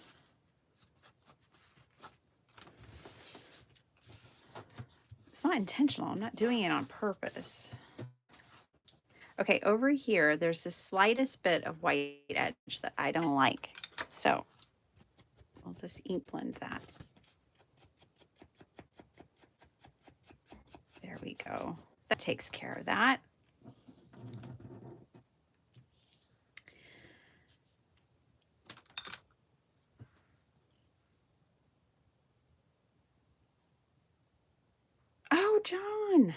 It's not intentional. I'm not doing it on purpose. Okay, over here, there's the slightest bit of white edge that I don't like. So I'll just ink blend that. There we go. That takes care of that. Oh, John,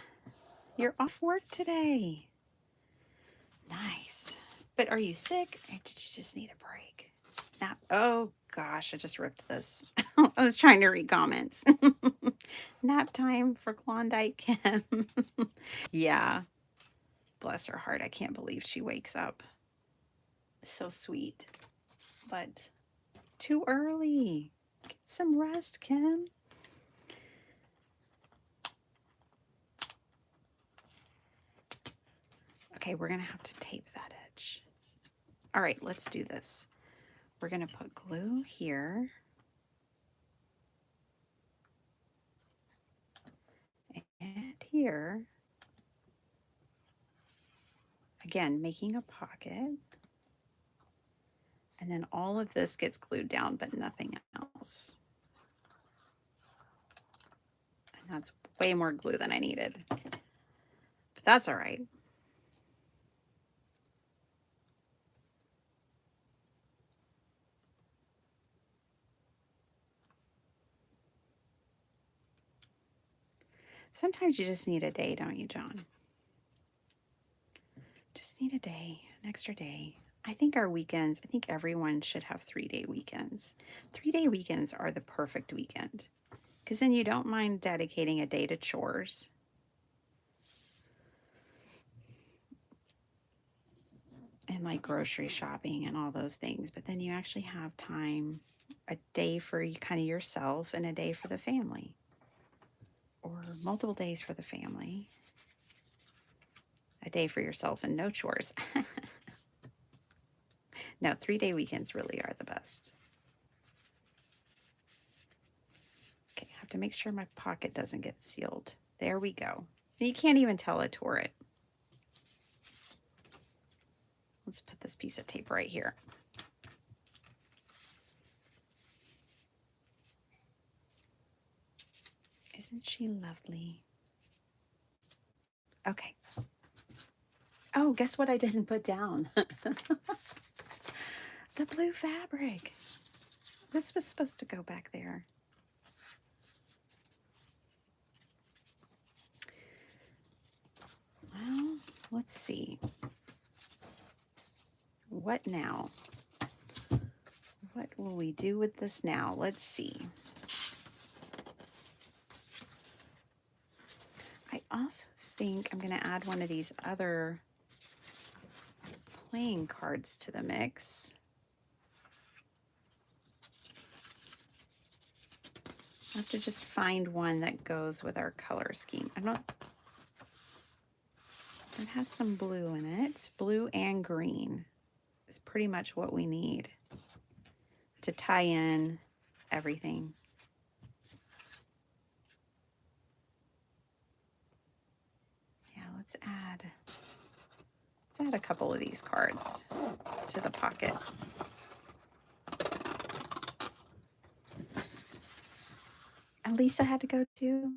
you're off work today. Nice. But are you sick or did you just need a break? Nap. Oh gosh, I just ripped this. I was trying to read comments. Nap time for Klondike Kim. Yeah. Bless her heart. I can't believe she wakes up. So sweet. But too early. Get some rest, Kim. Okay, we're going to have to tape that edge. All right, let's do this. We're going to put glue here. And here. Again, making a pocket. And then all of this gets glued down, but nothing else. And that's way more glue than I needed. But that's all right. Sometimes you just need a day, don't you, John? Just need a day, an extra day. I think our weekends, I think everyone should have 3-day weekends. 3-day weekends are the perfect weekend because then you don't mind dedicating a day to chores. And like grocery shopping and all those things. But then you actually have time, a day for you, kind of yourself and a day for the family. Or multiple days for the family. A day for yourself and no chores. No, 3-day weekends really are the best. Okay, I have to make sure my pocket doesn't get sealed. There we go. You can't even tell I tore it. Let's put this piece of tape right here. Isn't she lovely? Okay. Oh, guess what I didn't put down? The blue fabric. This was supposed to go back there. Well, let's see. What now? What will we do with this now? Let's see. I also think I'm going to add one of these other playing cards to the mix. I have to just find one that goes with our color scheme. It has some blue in it. Blue and green is pretty much what we need to tie in everything. Yeah, Let's add a couple of these cards to the pocket. And Lisa had to go too.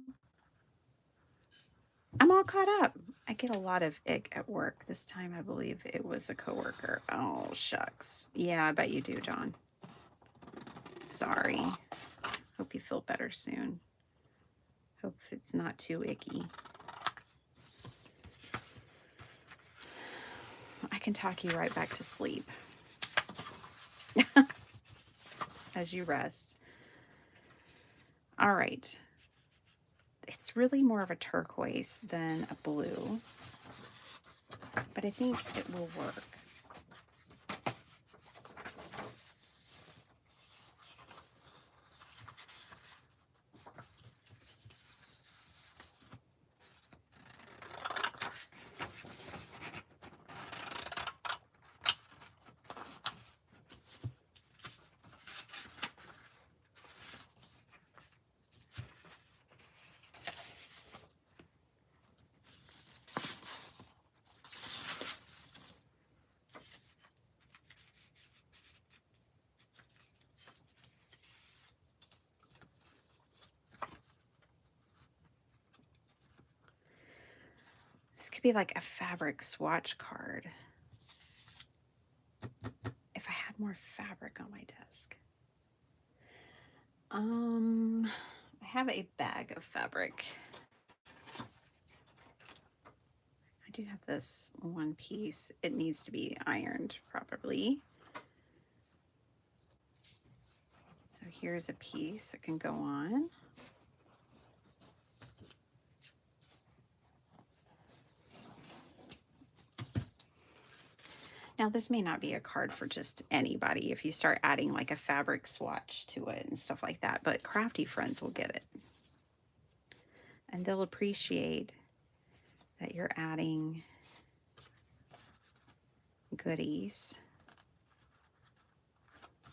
I'm all caught up. I get a lot of ick at work. This time I believe it was a coworker. Oh, shucks. Yeah, I bet you do, John. Sorry. Hope you feel better soon. Hope it's not too icky. I can talk you right back to sleep as you rest. All right. It's really more of a turquoise than a blue, but I think it will work. This could be like a fabric swatch card. If I had more fabric on my desk. I have a bag of fabric. I do have this one piece. It needs to be ironed properly. So here's a piece that can go on. Now, this may not be a card for just anybody if you start adding like a fabric swatch to it and stuff like that, but crafty friends will get it. And they'll appreciate that you're adding goodies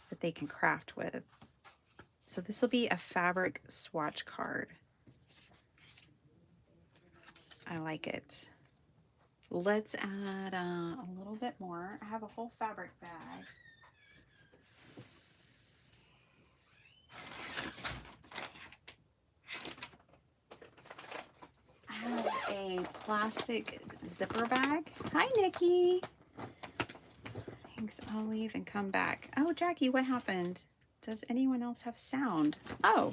that they can craft with. So this will be a fabric swatch card. I like it. Let's add a little bit more. I have a whole fabric bag. I have a plastic zipper bag. Hi, Nikki. Thanks. I'll leave and come back. Oh, Jackie, what happened? Does anyone else have sound? Oh.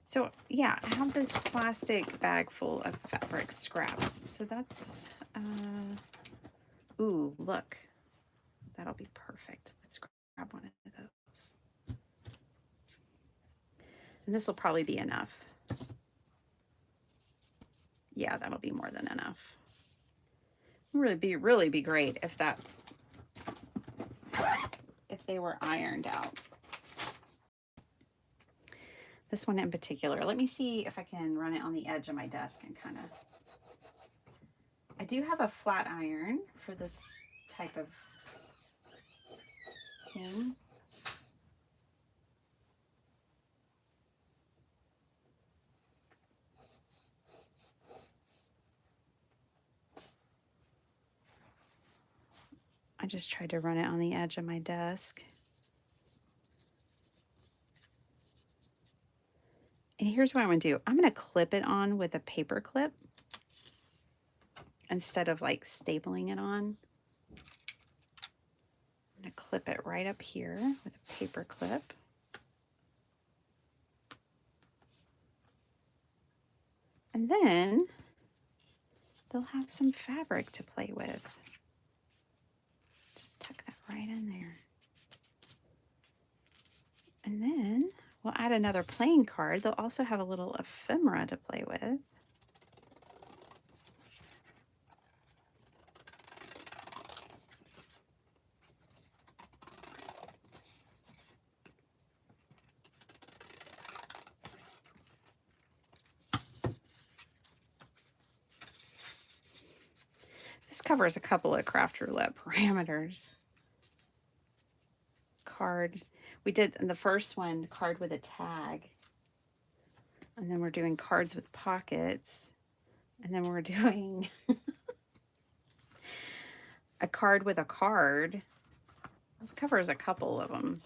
So yeah, I have this plastic bag full of fabric scraps. So that's, ooh, look, that'll be perfect. Let's grab one of those. And this will probably be enough. Yeah, that'll be more than enough. Really be great if they were ironed out. This one in particular. Let me see if I can run it on the edge of my desk and kind of... I do have a flat iron for this type of thing. I just tried to run it on the edge of my desk. And here's what I'm going to do. I'm going to clip it on with a paper clip instead of like stapling it on. I'm going to clip it right up here with a paper clip. And then they'll have some fabric to play with. Just tuck that right in there. And then we'll add another playing card. They'll also have a little ephemera to play with. This covers a couple of craft roulette parameters. Card. We did in the first one, card with a tag. And then we're doing cards with pockets. And then we're doing a card with a card. This covers a couple of them.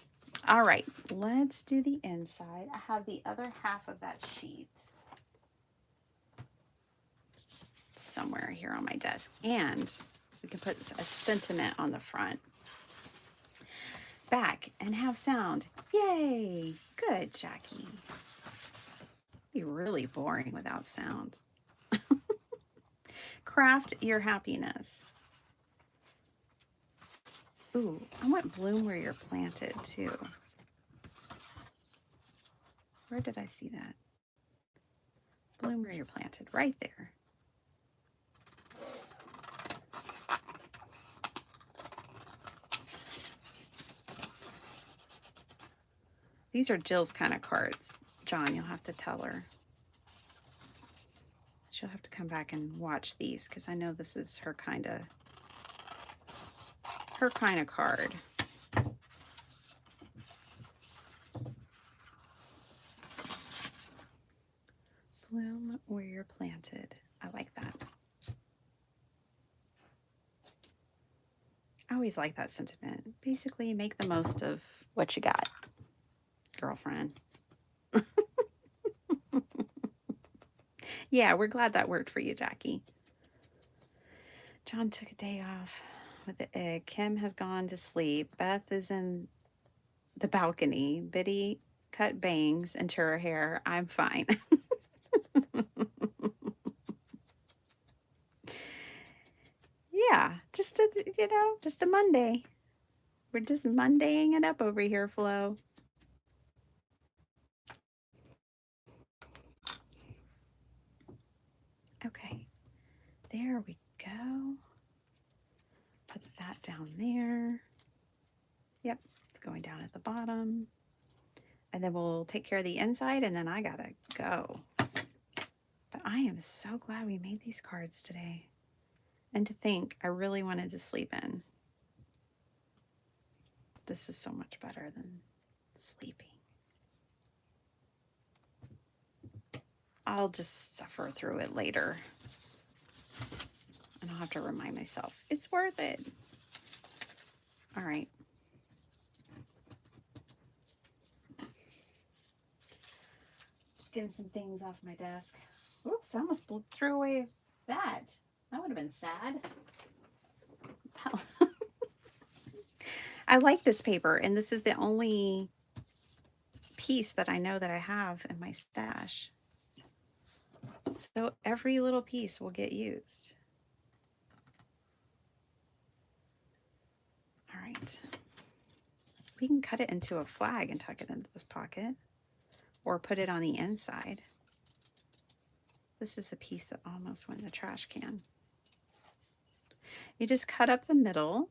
All right, let's do the inside. I have the other half of that sheet somewhere here on my desk. And we can put a sentiment on the front. Back and have sound. Yay! Good, Jackie. It'd be really boring without sound. Craft your happiness. Ooh, I want bloom where you're planted too. Where did I see that? Bloom where you're planted, right there. These are Jill's kind of cards. John, you'll have to tell her. She'll have to come back and watch these because I know this is her kind of card. Bloom where you're planted. I like that. I always like that sentiment. Basically, make the most of what you got, girlfriend. Yeah, we're glad that worked for you, Jackie. John took a day off with the egg. Kim has gone to sleep. Beth is in the balcony. Biddy cut bangs into her hair. I'm fine. Yeah, just a Monday. We're just Mondaying it up over here, Flo. Okay, there we go. Put that down there. Yep, it's going down at the bottom. And then we'll take care of the inside, and then I gotta go. But I am so glad we made these cards today. And to think, I really wanted to sleep in. This is so much better than sleeping. I'll just suffer through it later. And I'll have to remind myself, it's worth it. All right. Just getting some things off my desk. Oops, I almost threw away that. That would have been sad. I like this paper, and this is the only piece that I know that I have in my stash. So every little piece will get used. All right. We can cut it into a flag and tuck it into this pocket, or put it on the inside. This is the piece that almost went in the trash can. You just cut up the middle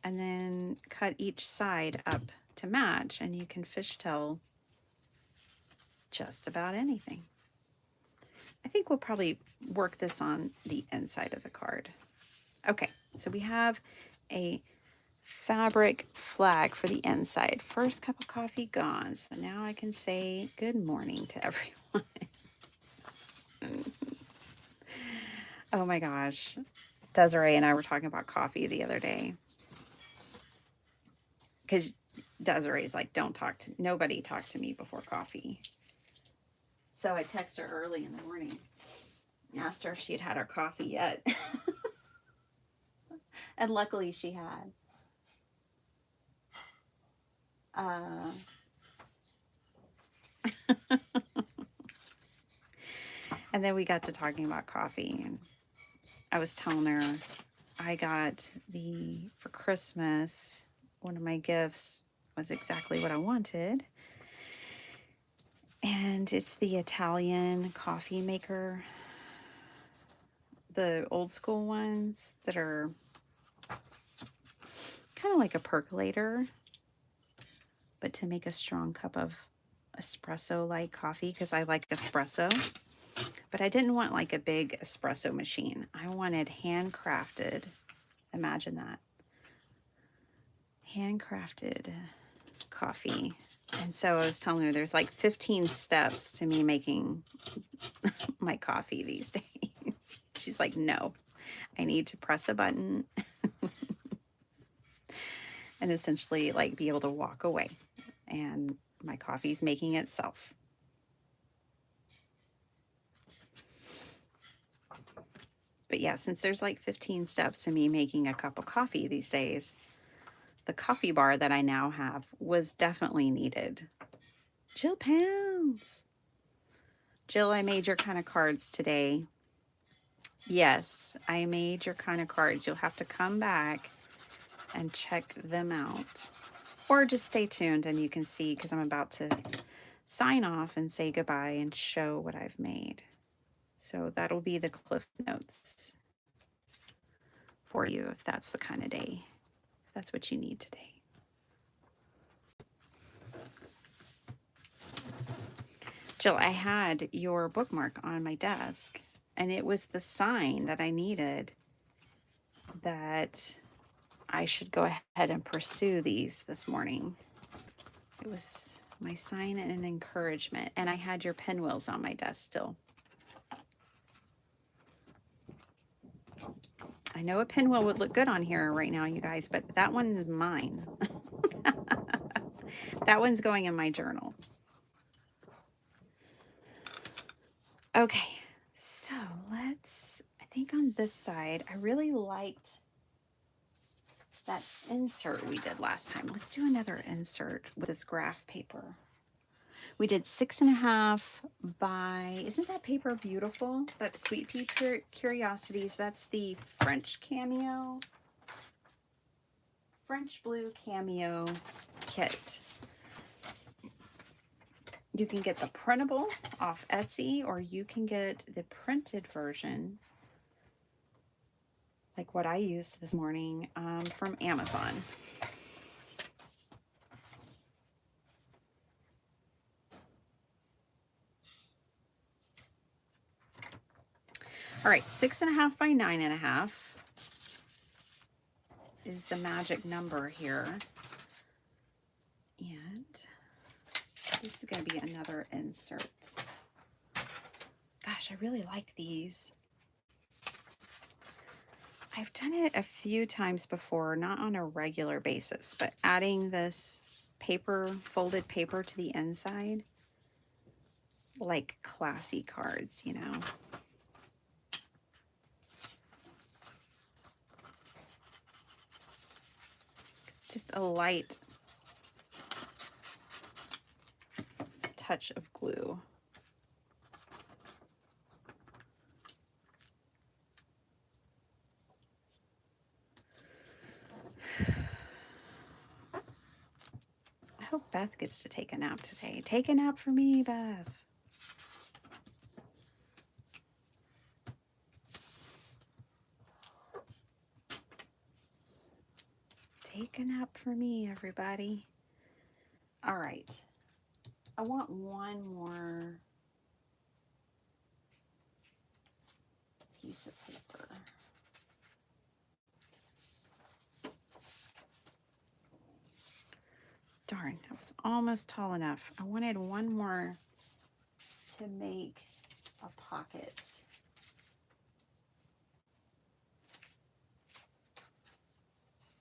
and then cut each side up to match, and you can fishtail just about anything. I think we'll probably work this on the inside of the card. Okay, so we have a fabric flag for the inside. First cup of coffee gone. So now I can say good morning to everyone. Oh my gosh. Desiree and I were talking about coffee the other day. Because Desiree's like, nobody talk to me before coffee. So I texted her early in the morning, asked her if she had had her coffee yet. And luckily she had. And then we got to talking about coffee, and I was telling her I got for Christmas, one of my gifts was exactly what I wanted. And it's the Italian coffee maker, the old school ones that are kind of like a percolator, but to make a strong cup of espresso-like coffee, because I like espresso. But I didn't want like a big espresso machine. I wanted handcrafted. Imagine that. Handcrafted coffee And so I was telling her there's like 15 steps to me making my coffee these days. She's like, no, I need to press a button and essentially like be able to walk away. And my coffee's making itself. But yeah, since there's like 15 steps to me making a cup of coffee these days, the coffee bar that I now have was definitely needed. Jill Pounds. Jill, I made your kind of cards today. Yes, I made your kind of cards. You'll have to come back and check them out. Or just stay tuned and you can see, because I'm about to sign off and say goodbye and show what I've made. So that'll be the Cliff Notes for you if that's the kind of day, if that's what you need today. Jill, I had your bookmark on my desk, and it was the sign that I needed that I should go ahead and pursue these this morning. It was my sign and an encouragement, and I had your pinwheels on my desk still. I know a pinwheel would look good on here right now, you guys, but that one is mine. That one's going in my journal. Okay, so let's, I think on this side, I really liked that insert we did last time. Let's do another insert with this graph paper. We did 6.5 by, isn't that paper beautiful? That's Sweet Pea Curiosities. That's the French Cameo, French Blue Cameo kit. You can get the printable off Etsy, or you can get the printed version, like what I used this morning, from Amazon. All right, 6.5 by 9.5 is the magic number here. And this is going to be another insert. Gosh, I really like these. I've done it a few times before, not on a regular basis, but adding this paper, folded paper to the inside, like classy cards, you know. Just a light touch of glue. I hope Beth gets to take a nap today. Take a nap for me, Beth. Take a nap for me, everybody. All right. I want one more piece of paper. Darn, that was almost tall enough. I wanted one more to make a pocket.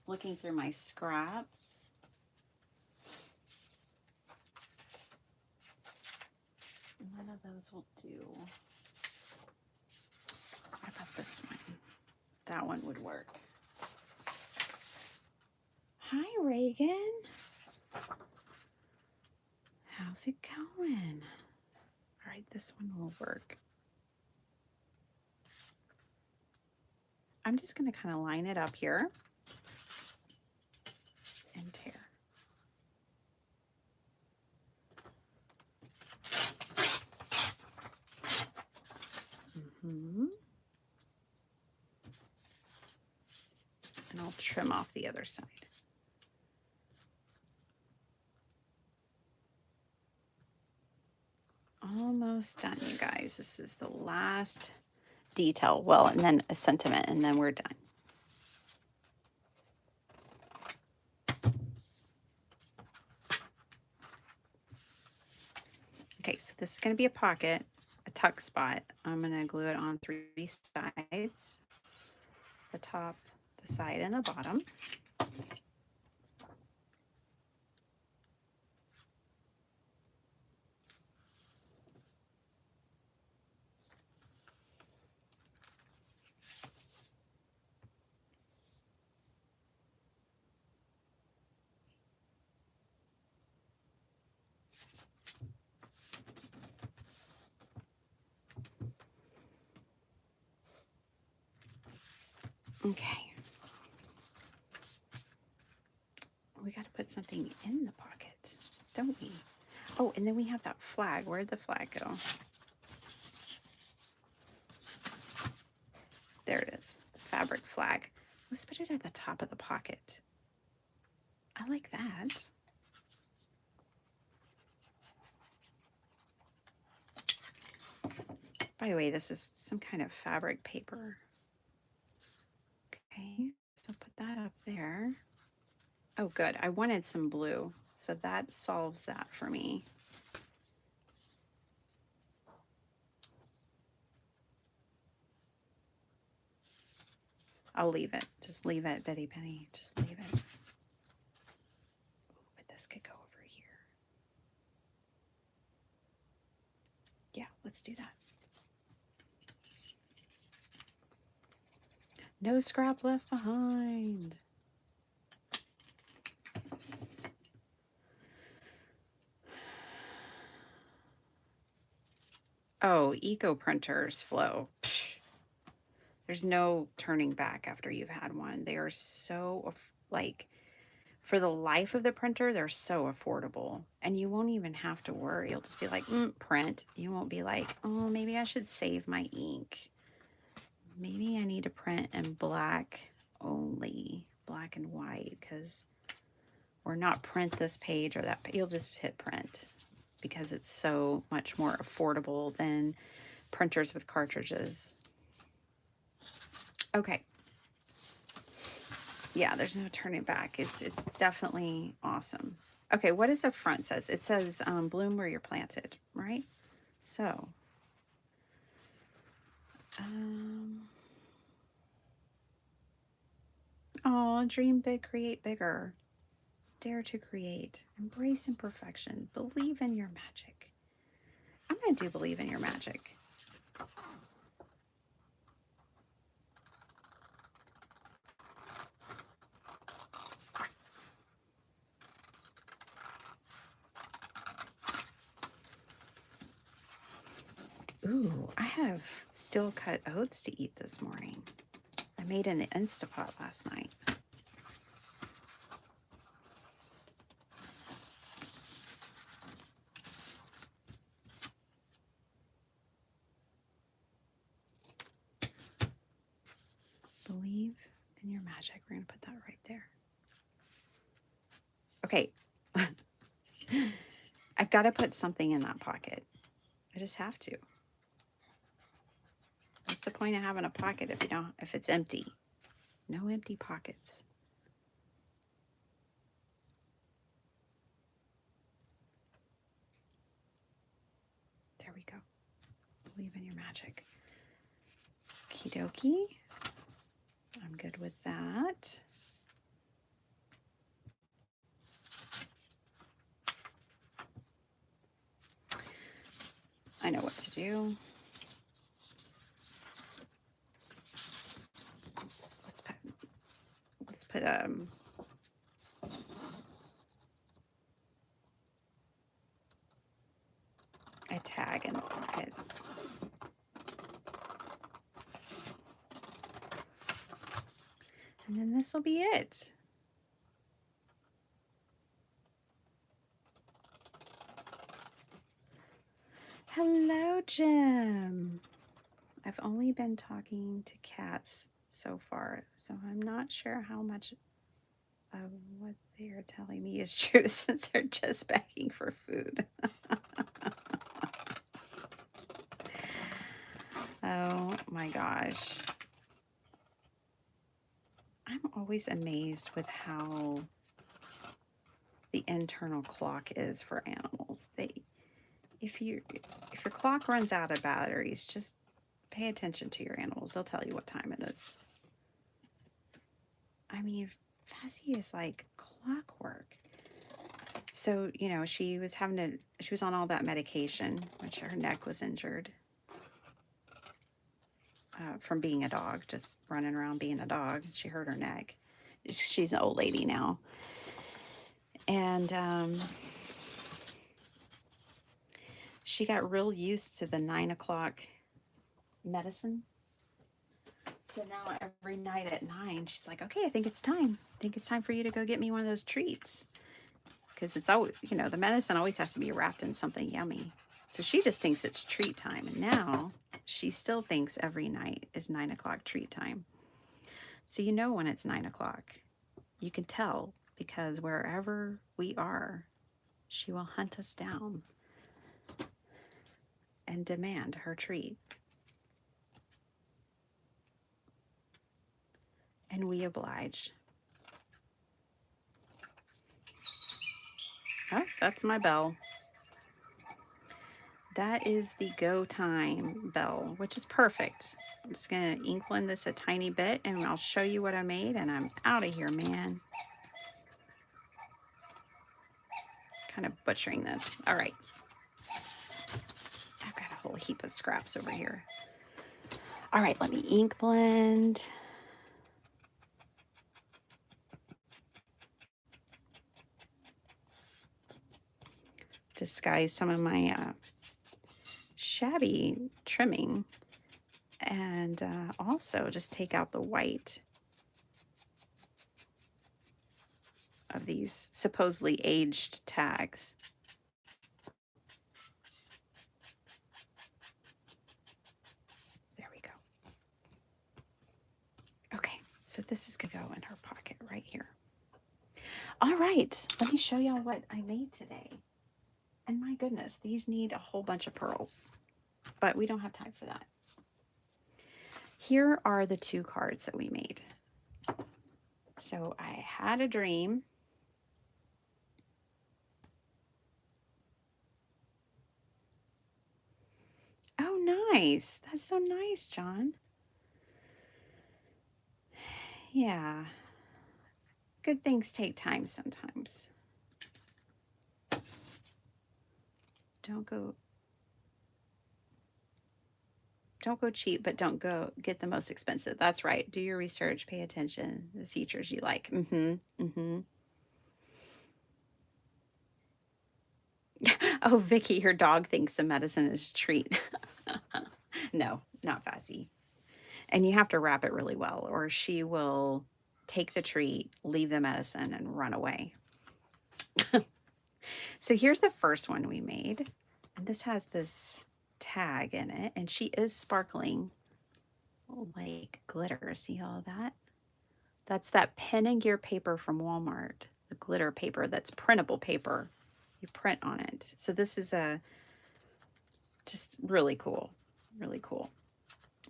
Looking through my scraps. None of those will do. What about this one? That one would work. Hi, Reagan. How's it going? All right, this one will work. I'm just going to kind of line it up here and tear. And I'll trim off the other side. Almost done, you guys. This is the last detail. Well, and then a sentiment, and then we're done. Okay, so this is going to be a pocket, a tuck spot. I'm going to glue it on 3 sides, the top, the side, and the bottom. Okay. We got to put something in the pocket, don't we? Oh, and then we have that flag. Where'd the flag go? There it is, the fabric flag. Let's put it at the top of the pocket. I like that. By the way, this is some kind of fabric paper. Okay, so put that up there. Oh, good. I wanted some blue, so that solves that for me. I'll leave it. Just leave it, Betty Penny. Just leave it. Ooh, but this could go over here. Yeah, let's do that. No scrap left behind. Oh, eco printers flow. Psh, there's no turning back after you've had one. They are so like, for the life of the printer, they're so affordable, and you won't even have to worry. You'll just be like, print. You won't be like, oh, maybe I should save my ink. Maybe I need to print in black only, black and white, because, or not print this page or that. You'll just hit print because it's so much more affordable than printers with cartridges. Okay. Yeah, there's no turning back. It's definitely awesome. Okay, what does the front says? It says bloom where you're planted, right? So, oh, dream big, create bigger. Dare to create. Embrace imperfection. Believe in your magic. I'm going to do believe in your magic. Ooh, I have steel cut oats to eat this morning. I made in the Instapot last night. Believe in your magic. We're going to put that right there. Okay. I've got to put something in that pocket. I just have to. What's the point of having a pocket if it's empty? No empty pockets. There we go. Believe in your magic. Okie dokie. I'm good with that. I know what to do. Let's put a tag in the pocket. And then this will be it. Hello, Jim. I've only been talking to cats so far, so I'm not sure how much of what they are telling me is true since they're just begging for food. Oh my gosh. I'm always amazed with how the internal clock is for animals. if your clock runs out of batteries, just pay attention to your animals. They'll tell you what time it is. I mean, Fazzy is like clockwork. So, you know, she was on all that medication, which her neck was injured from being a dog, just running around being a dog. She hurt her neck. She's an old lady now. And she got real used to the 9 o'clock medicine. So now every night at 9, she's like, okay, I think it's time. I think it's time for you to go get me one of those treats. Because it's always, you know, the medicine always has to be wrapped in something yummy. So she just thinks it's treat time. And now she still thinks every night is 9 o'clock treat time. So you know when it's 9 o'clock. You can tell because wherever we are, she will hunt us down and demand her treat. And we oblige. Oh, that's my bell. That is the go time bell, which is perfect. I'm just going to ink blend this a tiny bit and I'll show you what I made and I'm out of here, man. Kind of butchering this. All right. I've got a whole heap of scraps over here. All right, let me ink blend. Disguise some of my shabby trimming and also just take out the white of these supposedly aged tags. There we go. Okay, so this is gonna go in her pocket right here. All right, let me show y'all what I made today. And my goodness, these need a whole bunch of pearls, but we don't have time for that. Here are the 2 cards that we made. So I had a dream. Oh, nice. That's so nice, John. Yeah. Good things take time sometimes. Don't go cheap, but don't go get the most expensive. That's right. Do your research, pay attention, the features you like. Oh, Vicky, your dog thinks the medicine is a treat. No, not Fazzy. And you have to wrap it really well, or she will take the treat, leave the medicine, and run away. So here's the first one we made. And this has this tag in it, and she is sparkling like glitter. See all that? That's that pen and gear paper from Walmart, the glitter paper that's printable paper. You print on it. So this is just really cool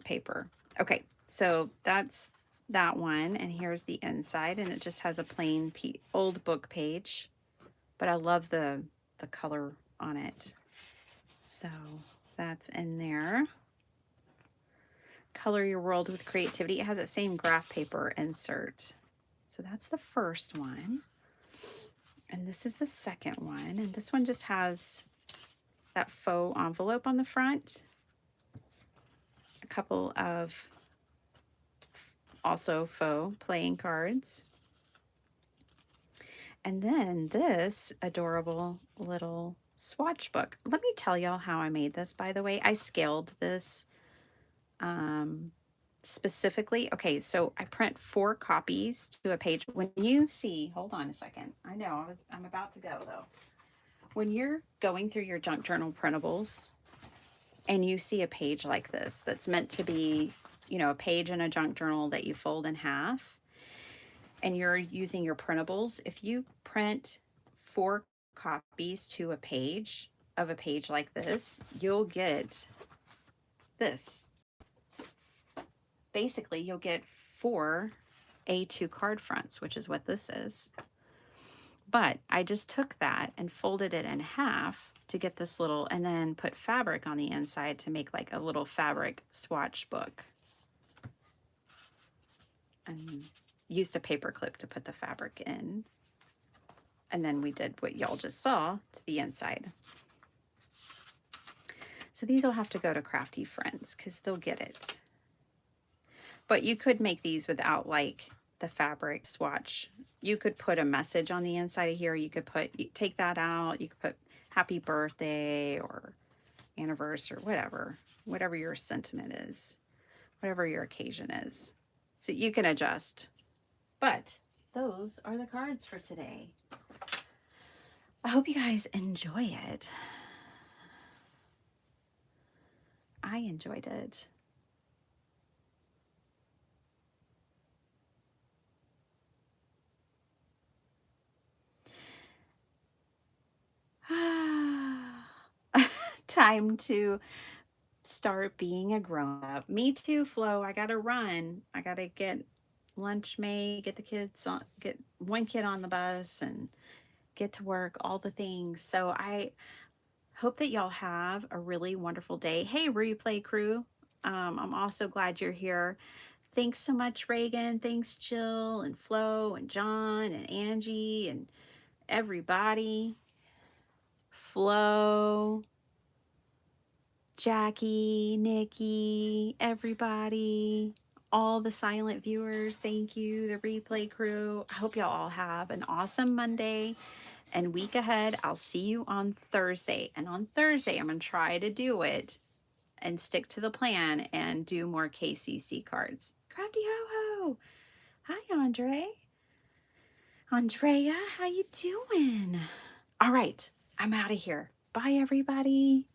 paper. Okay, so that's that one, and here's the inside, and it just has a plain old book page, but I love the color on it. So that's in there. Color your world with creativity. It has that same graph paper insert. So that's the first one. And this is the second one. And this one just has that faux envelope on the front. A couple of also faux playing cards. And then this adorable little swatch book. Let me tell y'all how I made this, by the way. I scaled this specifically. Okay, so I print 4 copies to a page. When you see, hold on a second. I know, I'm about to go though. When you're going through your junk journal printables and you see a page like this that's meant to be, you know, a page in a junk journal that you fold in half, and you're using your printables, if you print 4 copies to a page of a page like this, you'll get this. Basically, you'll get 4 A2 card fronts, which is what this is. But I just took that and folded it in half to get this little, and then put fabric on the inside to make like a little fabric swatch book. And used a paper clip to put the fabric in. And then we did what y'all just saw to the inside. So these will have to go to Crafty Friends because they'll get it. But you could make these without like the fabric swatch. You could put a message on the inside of here. You could take that out. You could put happy birthday or anniversary, whatever your sentiment is, whatever your occasion is. So you can adjust. But those are the cards for today. I hope you guys enjoy it. I enjoyed it. Time to start being a grown-up. Me too, Flo. I gotta run. I gotta get lunch made, get the kids on, get one kid on the bus and get to work, all the things. So I hope that y'all have a really wonderful day. Hey, replay crew. I'm also glad you're here. Thanks so much, Reagan. Thanks, Jill and Flo and John and Angie and everybody. Flo, Jackie, Nikki, everybody, all the silent viewers, thank you, the replay crew. I hope y'all all have an awesome Monday and week ahead. I'll see you on Thursday. And on Thursday, I'm going to try to do it and stick to the plan and do more KCC cards. Crafty Ho Ho. Hi, Andre. Andrea, how you doing? All right, I'm out of here. Bye, everybody.